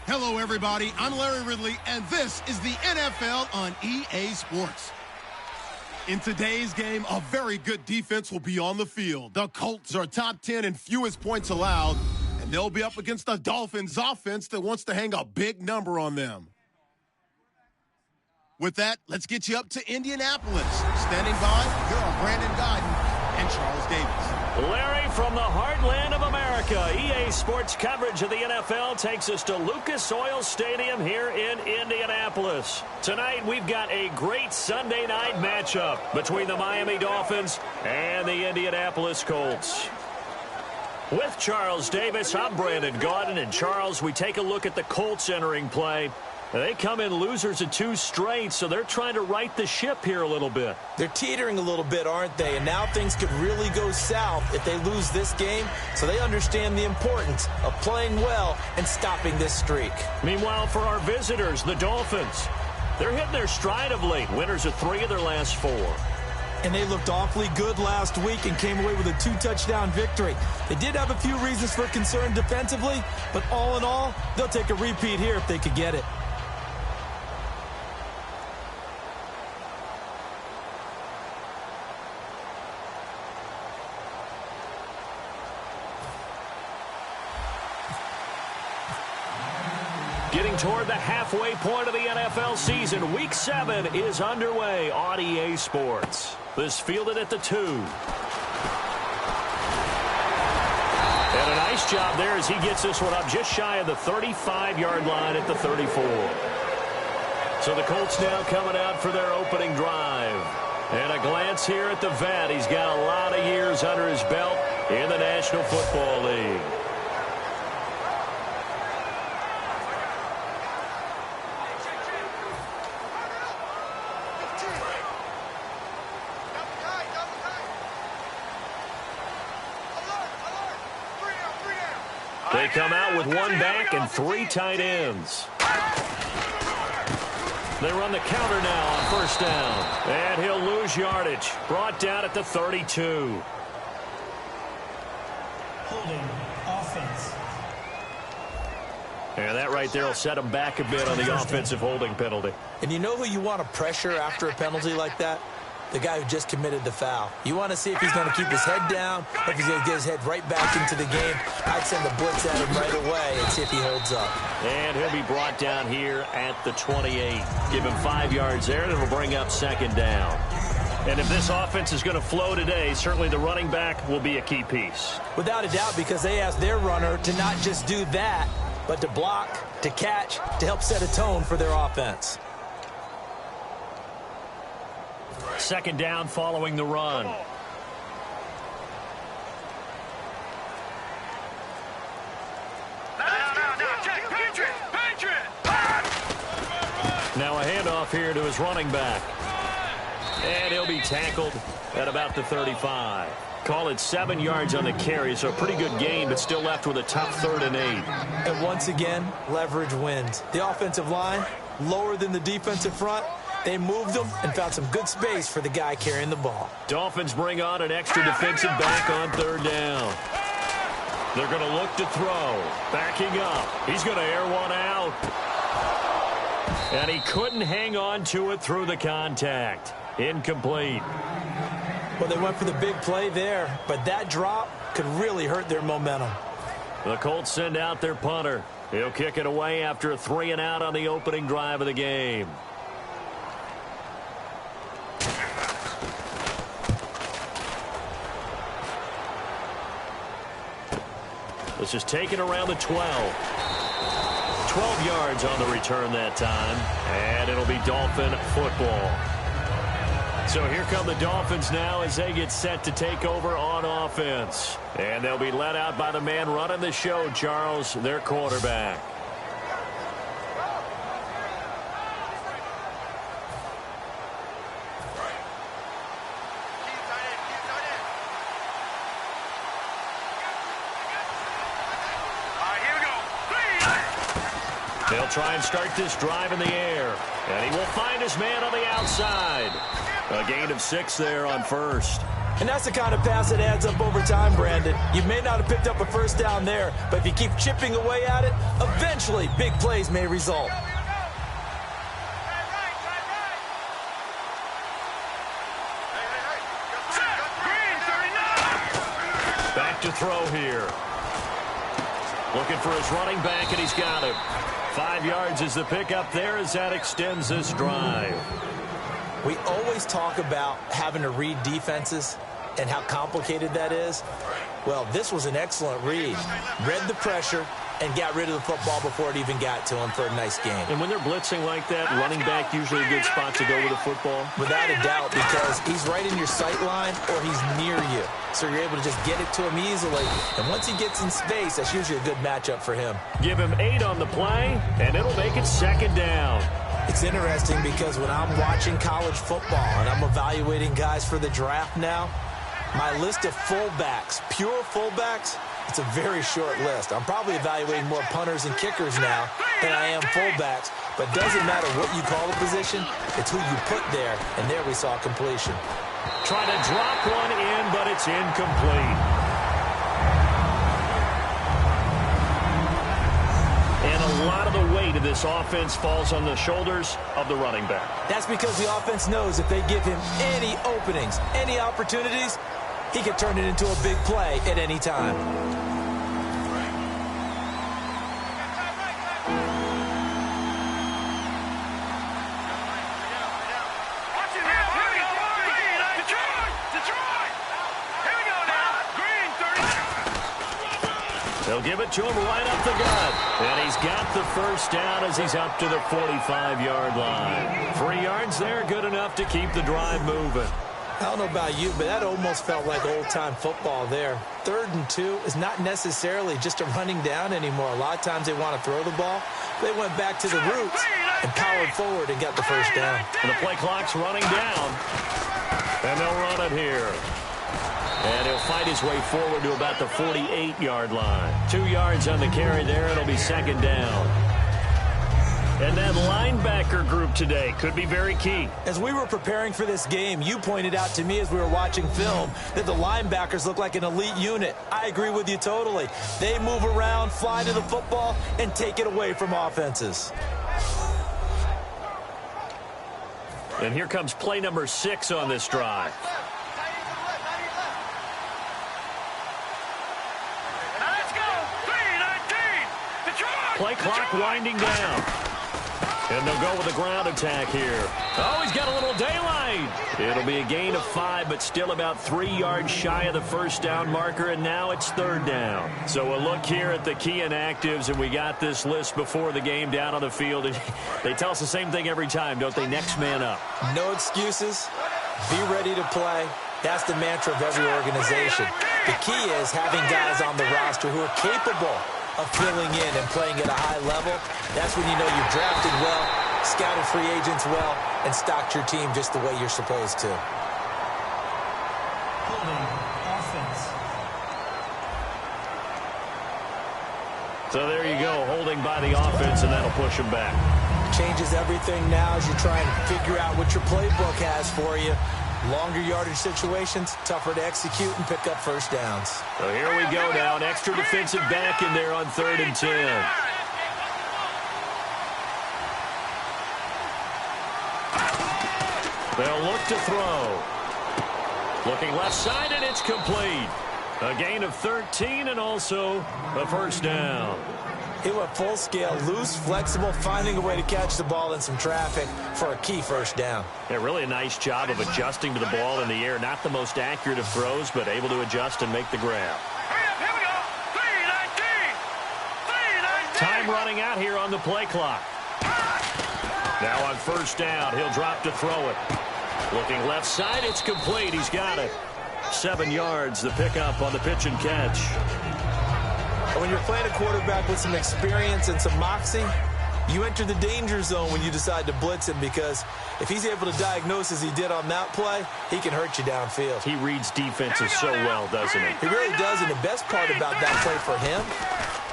Hello, everybody. I'm Larry Ridley, and this is the NFL on EA Sports. In today's game, a very good defense will be on the field. The Colts are top 10 in fewest points allowed, and they'll be up against the Dolphins offense that wants to hang a big number on them. With that, let's get you up to Indianapolis. Standing by, here are Brandon Guyton and Charles Davis. Larry, from the heartland of America, EA Sports coverage of the NFL takes us to Lucas Oil Stadium here in Indianapolis. Tonight, we've got a great Sunday night matchup between the Miami Dolphins and the Indianapolis Colts. With Charles Davis, I'm Brandon Guyton, and Charles, we take a look at the Colts entering play. They come in losers of 2 straight, so they're trying to right the ship here a little bit. They're teetering a little bit, aren't they? And now things could really go south if they lose this game, so they understand the importance of playing well and stopping this streak. Meanwhile, for our visitors, the Dolphins, they're hitting their stride of late, winners of 3 of their last 4. And they looked awfully good last week and came away with a 2-touchdown victory. They did have a few reasons for concern defensively, but all in all, they'll take a repeat here if they could get it. Getting toward the halfway point of the NFL season, Week 7 is underway on EA Sports. This fielded at the 2. And a nice job there as he gets this one up just shy of the 35-yard line at the 34. So the Colts now coming out for their opening drive. And a glance here at the vet. He's got a lot of years under his belt in the National Football League. They come out with 1 back and 3 tight ends. They run the counter now on first down. And he'll lose yardage. Brought down at the 32. Holding offense. And that right there will set him back a bit on the offensive holding penalty. And you know who you want to pressure after a penalty like that? The guy who just committed the foul. You want to see if he's going to keep his head down, or if he's going to get his head right back into the game. I'd send the blitz at him right away and see if he holds up. And he'll be brought down here at the 28. Give him 5 yards there, and it'll bring up second down. And if this offense is going to flow today, certainly the running back will be a key piece. Without a doubt, because they asked their runner to not just do that, but to block, to catch, to help set a tone for their offense. Second down following the run. Now a handoff here to his running back. And he'll be tackled at about the 35. Call it 7 yards on the carry, so a pretty good gain, but still left with a tough 3rd and 8. And once again, leverage wins. The offensive line, lower than the defensive front. They moved them and found some good space for the guy carrying the ball. Dolphins bring on an extra defensive back on 3rd down. They're going to look to throw. Backing up. He's going to air one out. And he couldn't hang on to it through the contact. Incomplete. Well, they went for the big play there, but that drop could really hurt their momentum. The Colts send out their punter. He'll kick it away after a 3-and-out on the opening drive of the game. This is taken around the 12. 12 yards on the return that time. And it'll be Dolphin football. So here come the Dolphins now as they get set to take over on offense. And they'll be led out by the man running the show, Charles, their quarterback. They'll try and start this drive in the air. And he will find his man on the outside. A gain of 6 there on first. And that's the kind of pass that adds up over time, Brandon. You may not have picked up a first down there, but if you keep chipping away at it, eventually big plays may result. Back to throw here. Looking for his running back, and he's got him. 5 yards is the pickup there as that extends this drive. We always talk about having to read defenses and how complicated that is. Well, this was an excellent read. Read the pressure and got rid of the football before it even got to him for a nice game. And when they're blitzing like that, running back usually a good spot to go with the football? Without a doubt, because he's right in your sight line or he's near you. So you're able to just get it to him easily. And once he gets in space, that's usually a good matchup for him. Give him 8 on the play, and it'll make it 2nd down. It's interesting because when I'm watching college football and I'm evaluating guys for the draft now, my list of fullbacks, pure fullbacks, it's a very short list. I'm probably evaluating more punters and kickers now than I am fullbacks. But it doesn't matter what you call the position, it's who you put there. And there we saw completion. Trying to drop one in, but it's incomplete. And a lot of the weight of this offense falls on the shoulders of the running back. That's because the offense knows if they give him any openings, any opportunities, he can turn it into a big play at any time. They'll give it to him right up the gut. And he's got the first down as he's up to the 45-yard line. 3 yards there, good enough to keep the drive moving. I don't know about you, but that almost felt like old-time football there. 3rd and 2 is not necessarily just a running down anymore. A lot of times they want to throw the ball. They went back to the roots and powered forward and got the first down. And the play clock's running down. And they'll run it here. And he'll fight his way forward to about the 48-yard line. 2 yards on the carry there. It'll be 2nd down. And that linebacker group today could be very key. As we were preparing for this game, you pointed out to me as we were watching film that the linebackers look like an elite unit. I agree with you totally. They move around, fly to the football, and take it away from offenses. And here comes play number 6 on this drive. Play clock winding down. And they'll go with the ground attack here. Oh, he's got a little daylight. It'll be a gain of 5, but still about 3 yards shy of the first down marker, and now it's 3rd down. So a look here at the key inactives, and we got this list before the game down on the field. And they tell us the same thing every time, don't they? Next man up. No excuses. Be ready to play. That's the mantra of every organization. The key is having guys on the roster who are capable of filling in and playing at a high level. That's when you know you've drafted well, scouted free agents well, and stocked your team just the way you're supposed to. Holding offense. So there you go, holding by the offense, and that'll push him back. Changes everything now as you try and figure out what your playbook has for you. Longer yardage situations, tougher to execute and pick up first downs. So here we go now, an extra defensive back in there on 3rd and 10. They'll look to throw. Looking left side, and it's complete. A gain of 13 and also a first down. He went full scale, loose, flexible, finding a way to catch the ball in some traffic for a key first down. Yeah, really a nice job of adjusting to the ball in the air. Not the most accurate of throws, but able to adjust and make the grab. Here we go. 3-19. Time running out here on the play clock. Now on first down, he'll drop to throw it. Looking left side, it's complete. He's got it. 7 yards, the pickup on the pitch and catch. When you're playing a quarterback with some experience and some moxie, you enter the danger zone when you decide to blitz him, because if he's able to diagnose as he did on that play, he can hurt you downfield. He reads defenses so well, doesn't he? He really does, and the best part about that play for him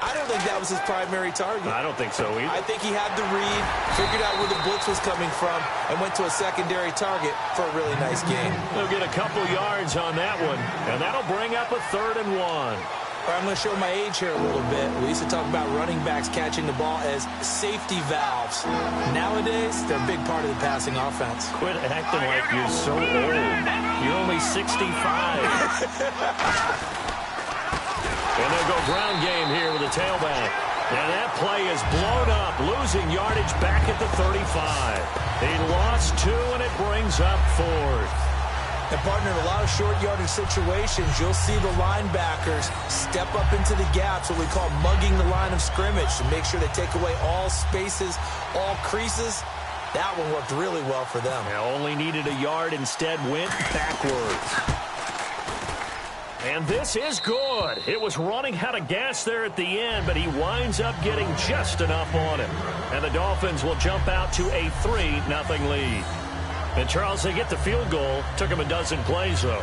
I don't think that was his primary target. I don't think so either. I think he had the read, figured out where the blitz was coming from, and went to a secondary target for a really nice gain. They'll get a couple yards on that one, and that'll bring up a 3rd and 1. I'm going to show my age here a little bit. We used to talk about running backs catching the ball as safety valves. Nowadays, they're a big part of the passing offense. Quit acting like you're so old. You're only 65. And they'll go ground game here with a tailback. And that play is blown up, losing yardage back at the 35. He lost 2, and it brings up 4th. And, partner, in a lot of short yardage situations, you'll see the linebackers step up into the gaps, what we call mugging the line of scrimmage, to make sure they take away all spaces, all creases. That one worked really well for them. They only needed a yard, instead went backwards. And this is good. It was running out of gas there at the end, but he winds up getting just enough on him. And the Dolphins will jump out to a 3-0 lead. And, Charles, they get the field goal. Took him a dozen plays, though.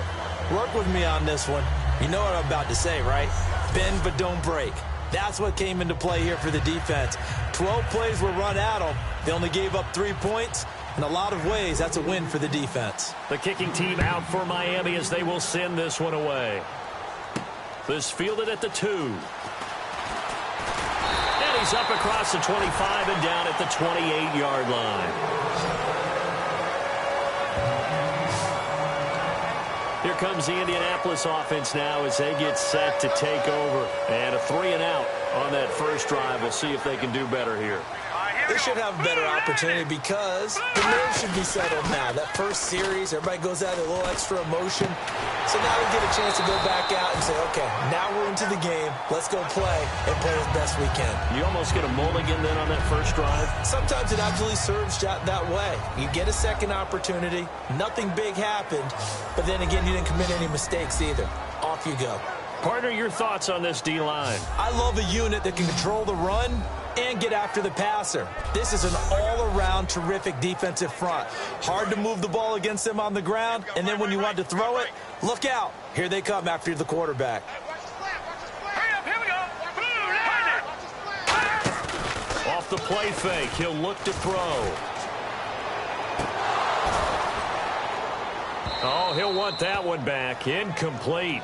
Work with me on this one. You know what I'm about to say, right? Bend but don't break. That's what came into play here for the defense. 12 plays were run at them. They only gave up 3 points. In a lot of ways, that's a win for the defense. The kicking team out for Miami as they will send this one away. This fielded at the 2. And he's up across the 25 and down at the 28-yard line. Here comes the Indianapolis offense now as they get set to take over. And a 3-and-out on that first drive. We'll see if they can do better here. They should have a better opportunity because the nerves should be settled now. That first series, everybody goes out with a little extra emotion. So now we get a chance to go back out and say, okay, now we're into the game. Let's go play and play as best we can. You almost get a mulligan then on that first drive? Sometimes it absolutely serves that way. You get a second opportunity. Nothing big happened. But then again, you didn't commit any mistakes either. Off you go. Partner, your thoughts on this D-line? I love a unit that can control the run and get after the passer. This is an all-around terrific defensive front. Hard to move the ball against them on the ground, and then when you want to throw it, look out. Here they come after the quarterback. Off the play fake, he'll look to throw. Oh, he'll want that one back. Incomplete.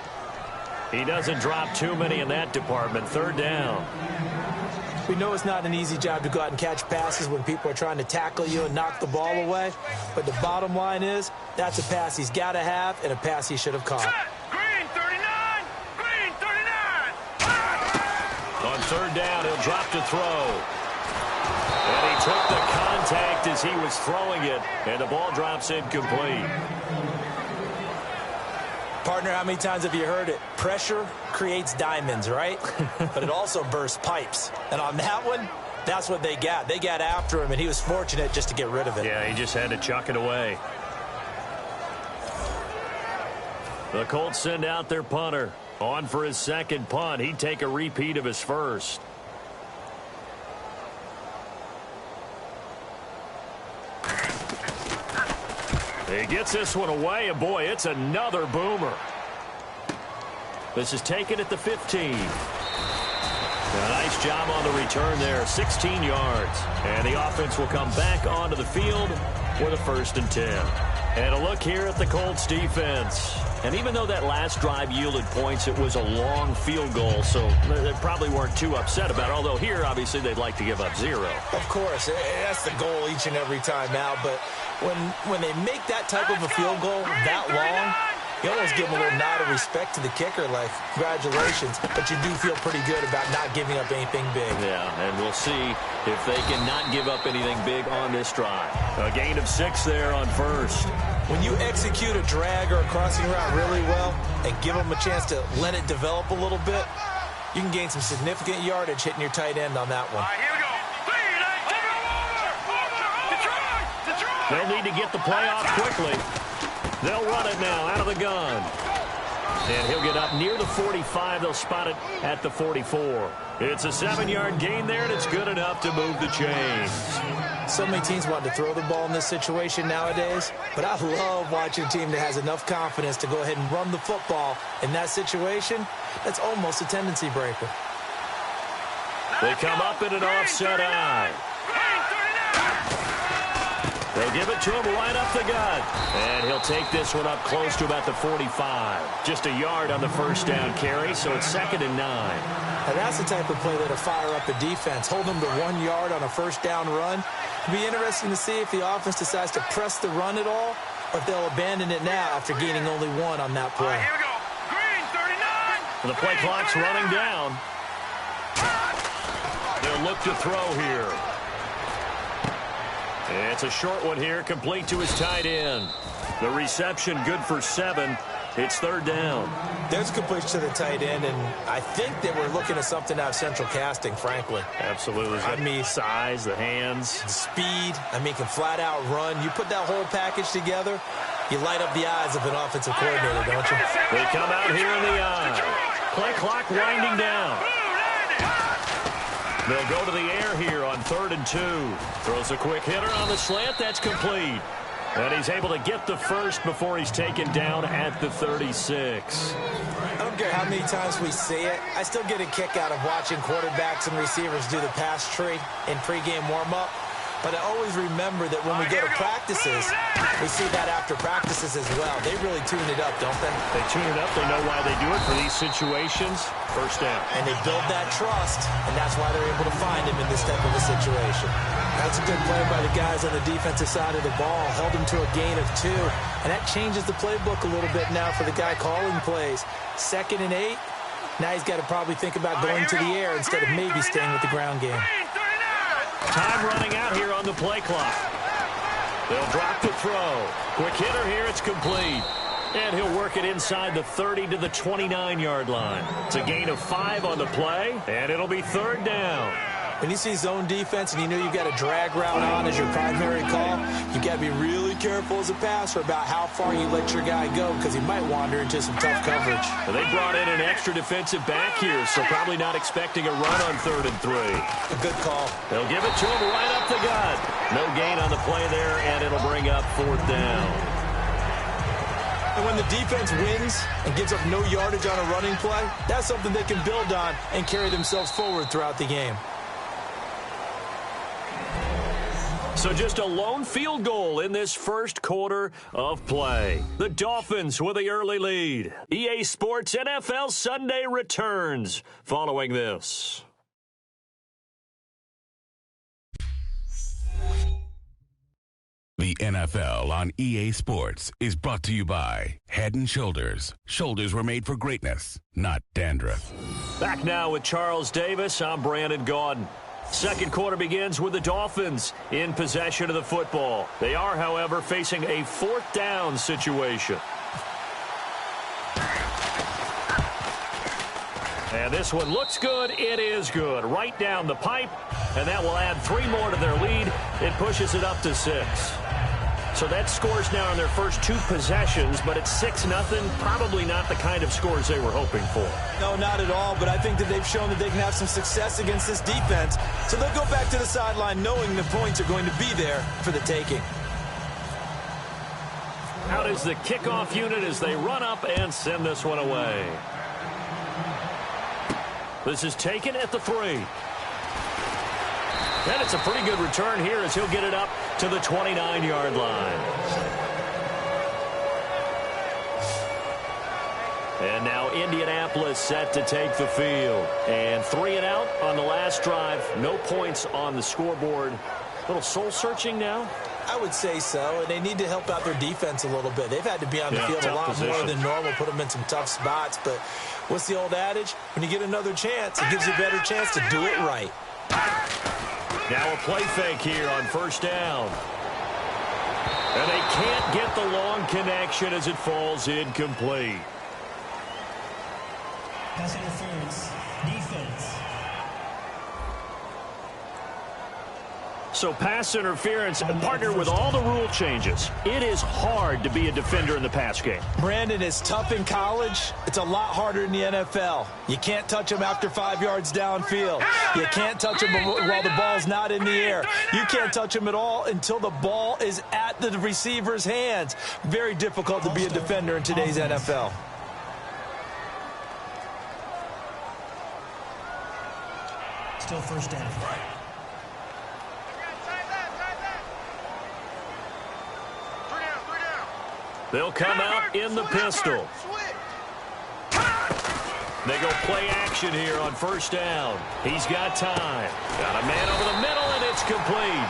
He doesn't drop too many in that department. 3rd down. We know it's not an easy job to go out and catch passes when people are trying to tackle you and knock the ball away. But the bottom line is, that's a pass he's got to have and a pass he should have caught. Green 39! Green 39! On 3rd down, he'll drop to throw. And he took the contact as he was throwing it, and the ball drops incomplete. Partner, how many times have you heard it? Pressure creates diamonds, right? But it also bursts pipes. And on that one, that's what they got. They got after him, and he was fortunate just to get rid of it. Yeah, he just had to chuck it away. The Colts send out their punter. On for his second punt. He'd take a repeat of his first. He gets this one away, and boy, it's another boomer. This is taken at the 15. A nice job on the return there, 16 yards. And the offense will come back onto the field with a 1st and 10. And a look here at the Colts defense. And even though that last drive yielded points, it was a long field goal, so they probably weren't too upset about it. Although here, obviously, they'd like to give up 0. Of course, that's the goal each and every time out. But when they make that type of a field goal that long, you almost give them a little nod of respect to the kicker, like, congratulations. But you do feel pretty good about not giving up anything big. Yeah, and we'll see if they can not give up anything big on this drive. A gain of 6 there on first. When you execute a drag or a crossing route really well and give them a chance to let it develop a little bit, you can gain some significant yardage hitting your tight end on that one. Here we go. They'll need to get the play off quickly. They'll run it now out of the gun. And he'll get up near the 45. They'll spot it at the 44. It's a 7-yard gain there, and it's good enough to move the chains. So many teams want to throw the ball in this situation nowadays, but I love watching a team that has enough confidence to go ahead and run the football in that situation. That's almost a tendency breaker. They come up in an offset eye. They'll give it to him right up the gut. And he'll take this one up close to about the 45. Just a yard on the first down carry, so it's 2nd and 9. And that's the type of play that'll fire up a defense. Hold them to 1 yard on a first down run. It'll be interesting to see if the offense decides to press the run at all, or if they'll abandon it now after gaining only 1 on that play. Here we go. Green, 39. The play clock's running down. They'll look to throw here. It's a short one here, complete to his tight end. The reception good for 7. It's 3rd down. There's a completion to the tight end, and I think that we're looking at something out of central casting, frankly. Absolutely. I mean, size, the hands. Speed. I mean, can flat out run. You put that whole package together, you light up the eyes of an offensive coordinator, don't you? They come out here in the eye. Play clock winding down. They'll go to the air here on 3rd and 2. Throws a quick hitter on the slant. That's complete. And he's able to get the first before he's taken down at the 36. I don't care how many times we see it. I still get a kick out of watching quarterbacks and receivers do the pass tree in pregame warm-up. But I always remember that when we go to practices, we see that after practices as well. They really tune it up, don't they? They tune it up. They know why they do it for these situations. First down. And they build that trust, and that's why they're able to find him in this type of a situation. That's a good play by the guys on the defensive side of the ball. Held him to a gain of 2. And that changes the playbook a little bit now for the guy calling plays. 2nd and 8. Now he's got to probably think about going to the air instead of maybe staying with the ground game. Time running out here on the play clock. They'll drop the throw. Quick hitter here. It's complete. And he'll work it inside the 30 to the 29-yard line. It's a gain of 5 on the play, and it'll be 3rd down. When you see zone defense and you know you've got a drag route on as your primary call, you've got to be really careful as a passer about how far you let your guy go because he might wander into some tough coverage. Well, they brought in an extra defensive back here, so probably not expecting a run on 3rd and 3. A good call. They'll give it to him right up the gut. No gain on the play there, and it'll bring up 4th down. And when the defense wins and gives up no yardage on a running play, that's something they can build on and carry themselves forward throughout the game. So just a lone field goal in this first quarter of play. The Dolphins with the early lead. EA Sports NFL Sunday returns following this. The NFL on EA Sports is brought to you by Head & Shoulders. Shoulders were made for greatness, not dandruff. Back now with Charles Davis. I'm Brandon Gaudin. Second quarter begins with the Dolphins in possession of the football. They are, however, facing a 4th down situation. And this one looks good. It is good. Right down the pipe. And that will add 3 more to their lead. It pushes it up to 6. So that scores now on their first 2 possessions, but it's 6-0. Probably not the kind of scores they were hoping for. No, not at all, but I think that they've shown that they can have some success against this defense. So they'll go back to the sideline knowing the points are going to be there for the taking. Out is the kickoff unit as they run up and send this one away. This is taken at the 3. And it's a pretty good return here as he'll get it up to the 29-yard line. And now Indianapolis set to take the field. And 3 and out on the last drive. No points on the scoreboard. A little soul-searching now? I would say so, and they need to help out their defense a little bit. They've had to be on the field a lot more than normal, put them in some tough spots. But what's the old adage? When you get another chance, it gives you a better chance to do it right. Now a play fake here on first down. And they can't get the long connection as it falls incomplete. Pass interference. Defense. So pass interference, partnered with all the rule changes. It is hard to be a defender in the pass game. Brandon, is tough in college. It's a lot harder in the NFL. You can't touch him after 5 yards downfield. You can't touch him while the ball's not in the air. You can't touch him at all until the ball is at the receiver's hands. Very difficult to be a defender in today's NFL. Still first down. They'll come out in the pistol. They go play action here on first down. He's got time. Got a man over the middle, and it's complete.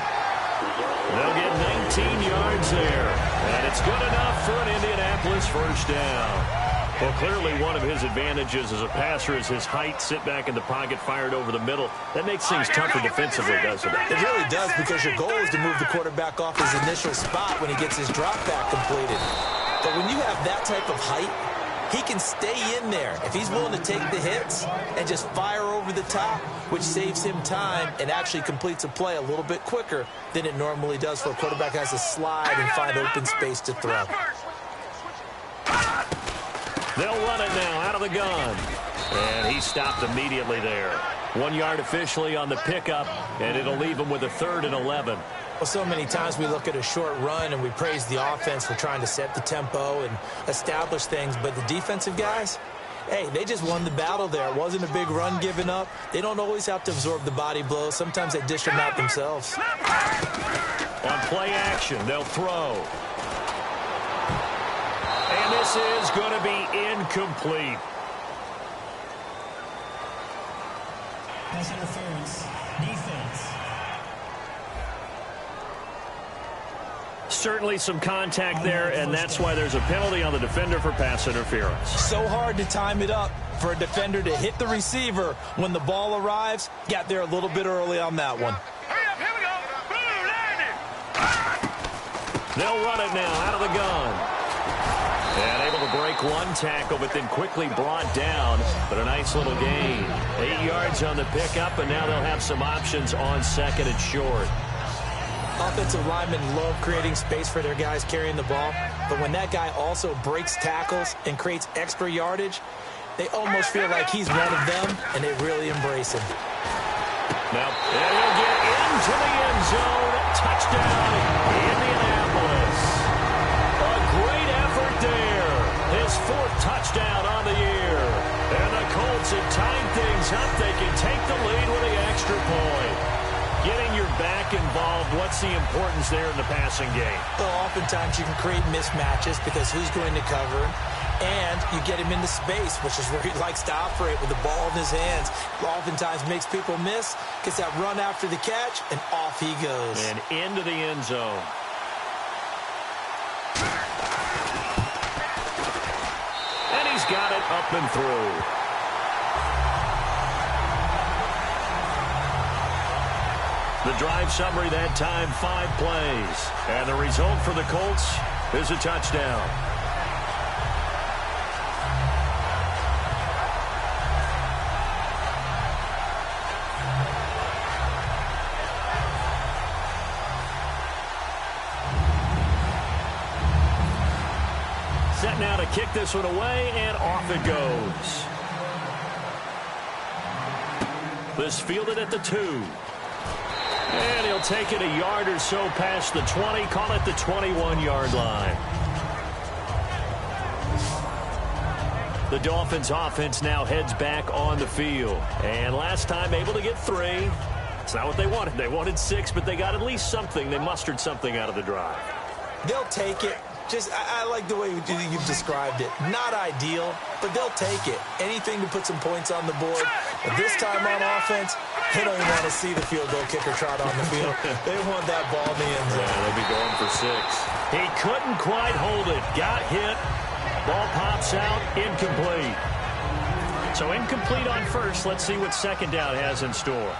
They'll get 19 yards there. And it's good enough for an Indianapolis first down. Well, clearly one of his advantages as a passer is his height. Sit back in the pocket, fired over the middle. That makes things tougher defensively, doesn't it? It really does, because your goal is to move the quarterback off his initial spot when he gets his drop back completed. But when you have that type of height, he can stay in there if he's willing to take the hits and just fire over the top, which saves him time and actually completes a play a little bit quicker than it normally does for a quarterback who has to slide and find open space to throw. They'll run it now out of the gun. And he stopped immediately there. 1 yard officially on the pickup, and it'll leave him with a 3rd and 11. Well, so many times we look at a short run and we praise the offense for trying to set the tempo and establish things, but the defensive guys, hey, they just won the battle there. It wasn't a big run given up. They don't always have to absorb the body blows. Sometimes they dish them out themselves. On play action, they'll throw. And this is going to be incomplete. Pass interference. Defense. Certainly some contact there, and that's why there's a penalty on the defender for pass interference. So hard to time it up for a defender to hit the receiver when the ball arrives. Got there a little bit early on that one. Here we go. Blue, landing. They'll run it now out of the gun. And able to break one tackle, but then quickly brought down. But a nice little gain. 8 yards on the pickup, and now they'll have some options on 2nd and short. Offensive linemen love creating space for their guys carrying the ball, but when that guy also breaks tackles and creates extra yardage, they almost feel like he's one of them, and they really embrace him. Now, and he'll get into the end zone. Touchdown, Indianapolis. A great effort there. His 4th touchdown on the year. And the Colts have tied things up. They can take the lead with the extra point. Getting your back involved, what's the importance there in the passing game? Well, oftentimes you can create mismatches because who's going to cover him, and you get him into space, which is where he likes to operate with the ball in his hands. Oftentimes makes people miss, gets that run after the catch, and off he goes. And into the end zone. And he's got it up and through. The drive summary that time, 5 plays. And the result for the Colts is a touchdown. Set now to kick this one away, and off it goes. This fielded at the 2. And he'll take it a yard or so past the 20, call it the 21-yard line. The Dolphins offense now heads back on the field. And last time able to get 3. It's not what they wanted. They wanted 6, but they got at least something. They mustered something out of the drive. They'll take it. I like the way you've described it. Not ideal, but they'll take it. Anything to put some points on the board. But this time on offense, they don't even want to see the field goal kicker trot on the field. They want that ball in the end zone. Yeah, they'll be going for 6. He couldn't quite hold it. Got hit. Ball pops out. Incomplete. So incomplete on first. Let's see what 2nd down has in store.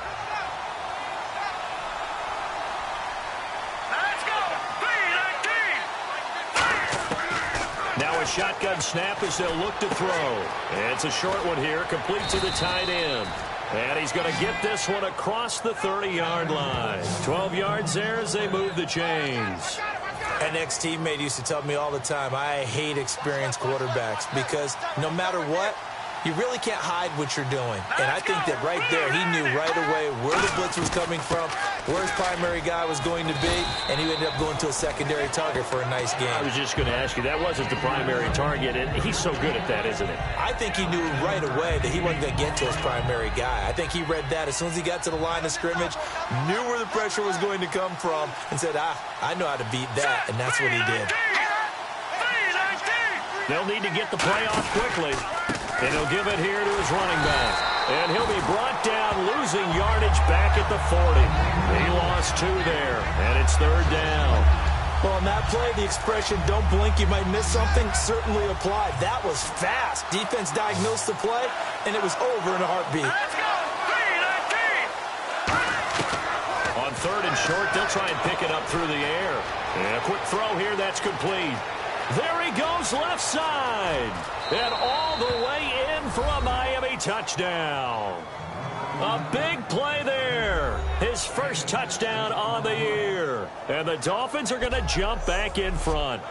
Now a shotgun snap as they'll look to throw. It's a short one here, complete to the tight end. And he's going to get this one across the 30-yard line. 12 yards there as they move the chains. An ex-teammate used to tell me all the time, I hate experienced quarterbacks because no matter what, You really can't hide what you're doing. And I think that right there, he knew right away where the blitz was coming from, where his primary guy was going to be, and he ended up going to a secondary target for a nice game. I was just going to ask you, that wasn't the primary target, and he's so good at that, isn't it? I think he knew right away that he wasn't going to get to his primary guy. I think he read that as soon as he got to the line of scrimmage, knew where the pressure was going to come from, and said, I know how to beat that, and that's what he did. They'll need to get the play off quickly, and he'll give it here to his running back. And he'll be brought down, losing yardage back at the 40. He lost 2 there, and it's 3rd down. Well, on that play, the expression, don't blink, you might miss something, certainly applied. That was fast. Defense diagnosed the play, and it was over in a heartbeat. Let's go! 3-19! On 3rd and short, they'll try and pick it up through the air. And a quick throw here, that's complete. There he goes left side. And all the way in for a Miami touchdown. A big play there. His first touchdown on the year. And the Dolphins are going to jump back in front.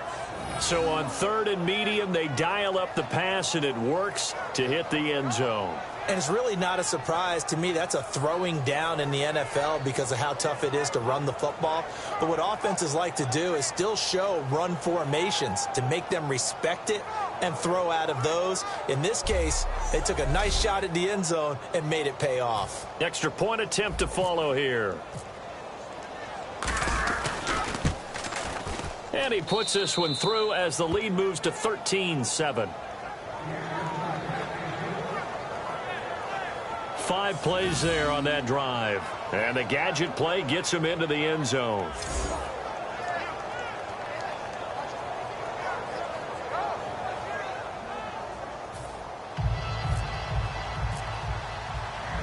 So on 3rd and medium, they dial up the pass, and it works to hit the end zone. And it's really not a surprise to me. That's a throwing down in the NFL because of how tough it is to run the football. But what offenses like to do is still show run formations to make them respect it and throw out of those. In this case, they took a nice shot at the end zone and made it pay off. Extra point attempt to follow here. And he puts this one through as the lead moves to 13-7. 5 plays there on that drive. And the gadget play gets him into the end zone.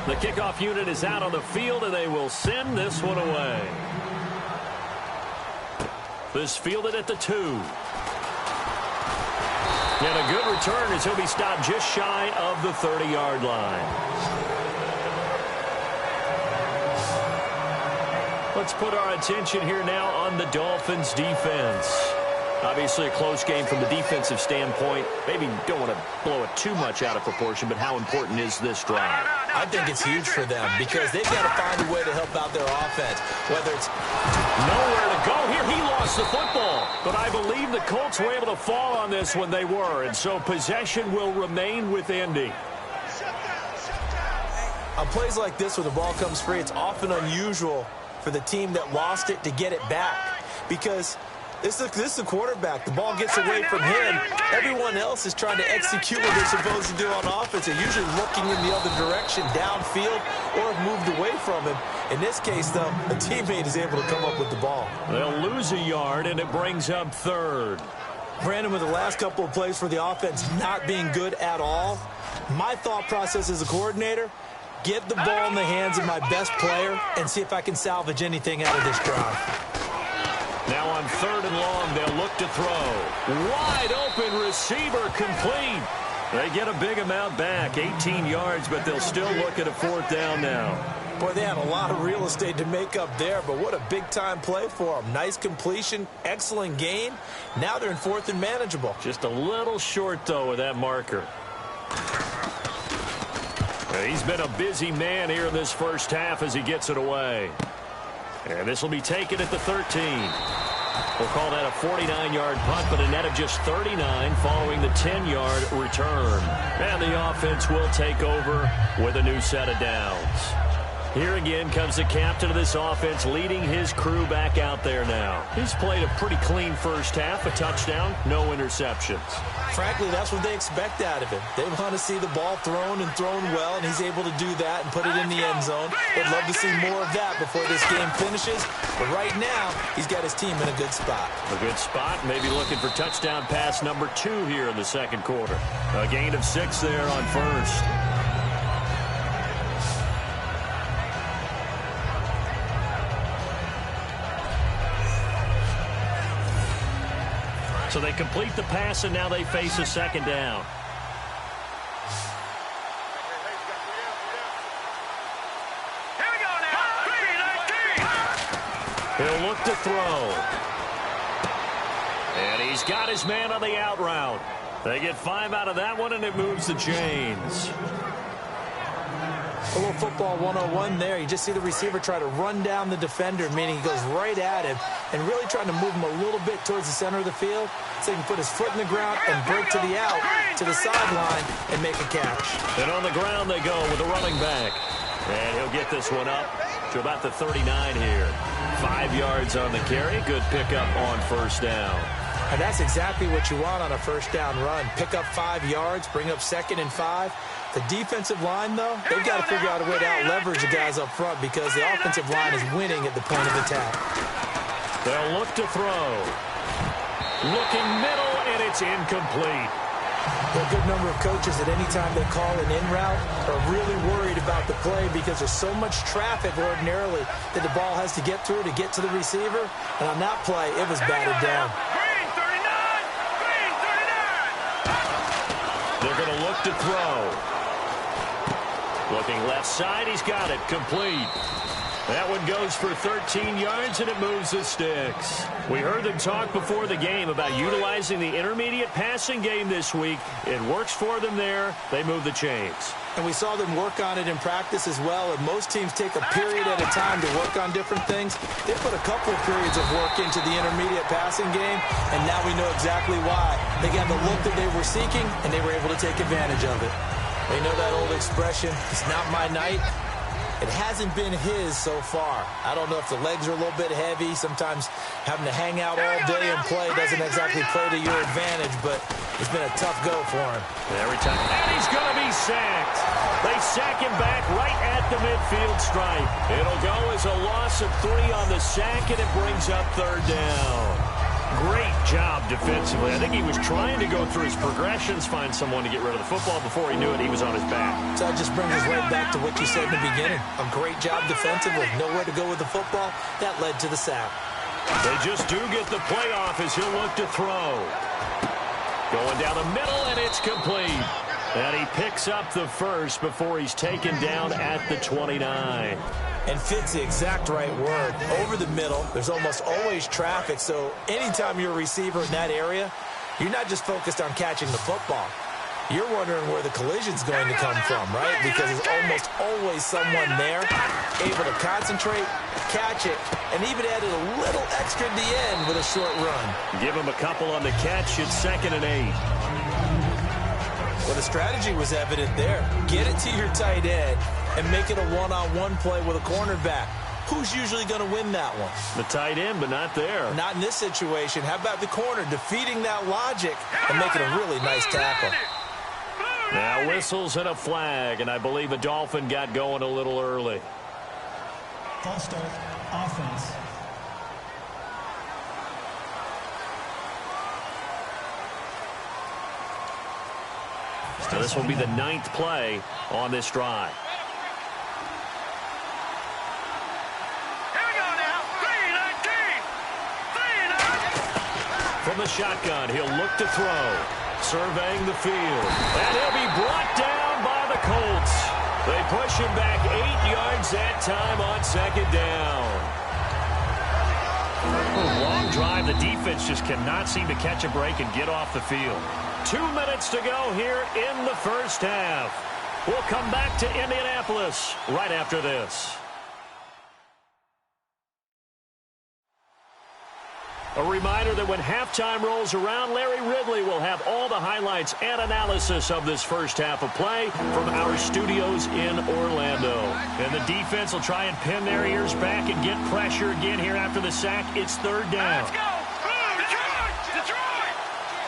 The kickoff unit is out on the field, and they will send this one away. This fielded at the 2. And a good return as he'll be stopped just shy of the 30-yard line. Let's put our attention here now on the Dolphins' defense. Obviously a close game from the defensive standpoint. Maybe don't want to blow it too much out of proportion, but how important is this drive? I think it's huge for them because they've got to find a way to help out their offense, whether it's nowhere to go here. He lost the football, but I believe the Colts were able to fall on this when they were, and so possession will remain with Indy. On plays like this where the ball comes free, it's often unusual for the team that lost it to get it back because this is the quarterback. The ball gets away from him. Everyone else is trying to execute what they're supposed to do on offense. They're usually looking in the other direction, downfield, or have moved away from him. In this case, though, a teammate is able to come up with the ball. They'll lose a yard, and it brings up 3rd. Brandon, with the last couple of plays for the offense not being good at all, my thought process as a coordinator, get the ball in the hands of my best player and see if I can salvage anything out of this drive. Now on 3rd and long, they'll look to throw. Wide open receiver complete. They get a big amount back, 18 yards, but they'll still look at a 4th down now. Boy, they had a lot of real estate to make up there, but what a big-time play for them. Nice completion, excellent gain. Now they're in 4th and manageable. Just a little short, though, with that marker. He's been a busy man here in this first half as he gets it away. And this will be taken at the 13. We'll call that a 49-yard punt, but a net of just 39 following the 10-yard return. And the offense will take over with a new set of downs. Here again comes the captain of this offense leading his crew back out there now. He's played a pretty clean first half, a touchdown, no interceptions. Frankly, that's what they expect out of him. They want to see the ball thrown and thrown well, and he's able to do that and put it in the end zone. They'd love to see more of that before this game finishes. But right now, he's got his team in a good spot. A good spot, maybe looking for touchdown pass number 2 here in the second quarter. A gain of 6 there on first. So they complete the pass, and now they face a second down. Here we go now. 3-19. He'll look to throw. And he's got his man on the out route. They get 5 out of that one, and it moves the chains. A little football 101 there. You just see the receiver try to run down the defender, meaning he goes right at him and really trying to move him a little bit towards the center of the field so he can put his foot in the ground and break to the out, to the sideline, and make a catch. And on the ground they go with a running back. And he'll get this one up to about the 39 here. 5 yards on the carry. Good pickup on first down. And that's exactly what you want on a first down run. Pick up 5 yards, bring up 2nd and 5. The defensive line, though, they've got to figure out a way to out-leverage the guys up front because the offensive line is winning at the point of attack. They'll look to throw. Looking middle, and it's incomplete. A good number of coaches at any time they call an in route are really worried about the play because there's so much traffic ordinarily that the ball has to get through to get to the receiver. And on that play, it was batted down. They're going to look to throw. Looking left side, he's got it, complete. That one goes for 13 yards, and it moves the sticks. We heard them talk before the game about utilizing the intermediate passing game this week. It works for them there. They move the chains. And we saw them work on it in practice as well. And most teams take a period at a time to work on different things. They put a couple of periods of work into the intermediate passing game, and now we know exactly why. They got the look that they were seeking, and they were able to take advantage of it. They know that old expression, it's not my night. It hasn't been his so far. I don't know if the legs are a little bit heavy. Sometimes having to hang out all day and play doesn't exactly play to your advantage, but it's been a tough go for him. Every time. And he's going to be sacked. They sack him back right at the midfield stripe. It'll go as a loss of 3 on the sack, and it brings up 3rd down. Great job defensively. I think he was trying to go through his progressions, find someone to get rid of the football. Before he knew it, he was on his back. So that just brings us right back to what you said in the beginning. A great job defensively. Nowhere to go with the football. That led to the sack. They just do get the play off as he'll look to throw. Going down the middle, and it's complete. And he picks up the first before he's taken down at the 29. And fit's the exact right word. Over the middle, there's almost always traffic, so anytime you're a receiver in that area, you're not just focused on catching the football. You're wondering where the collision's going to come from, right? Because there's almost always someone there able to concentrate, catch it, and even added a little extra at the end with a short run. Give him a couple on the catch. It's 2nd and 8. Well, the strategy was evident there. Get it to your tight end and make it a one-on-one play with a cornerback. Who's usually going to win that one? The tight end, but not there. Not in this situation. How about the corner defeating that logic and making a really nice tackle? Now whistles and a flag, and I believe a Dolphin got going a little early. False start, offense. So this will be the 9th play on this drive. Here we go now. 3-19. From the shotgun, he'll look to throw. Surveying the field. And he'll be brought down by the Colts. They push him back 8 yards that time on 2nd down. Long drive. The defense just cannot seem to catch a break and get off the field. 2 minutes to go here in the first half. We'll come back to Indianapolis right after this. A reminder that when halftime rolls around, Larry Ridley will have all the highlights and analysis of this first half of play from our studios in Orlando. And the defense will try and pin their ears back and get pressure again here after the sack. It's 3rd down. Let's go. Detroit. Detroit.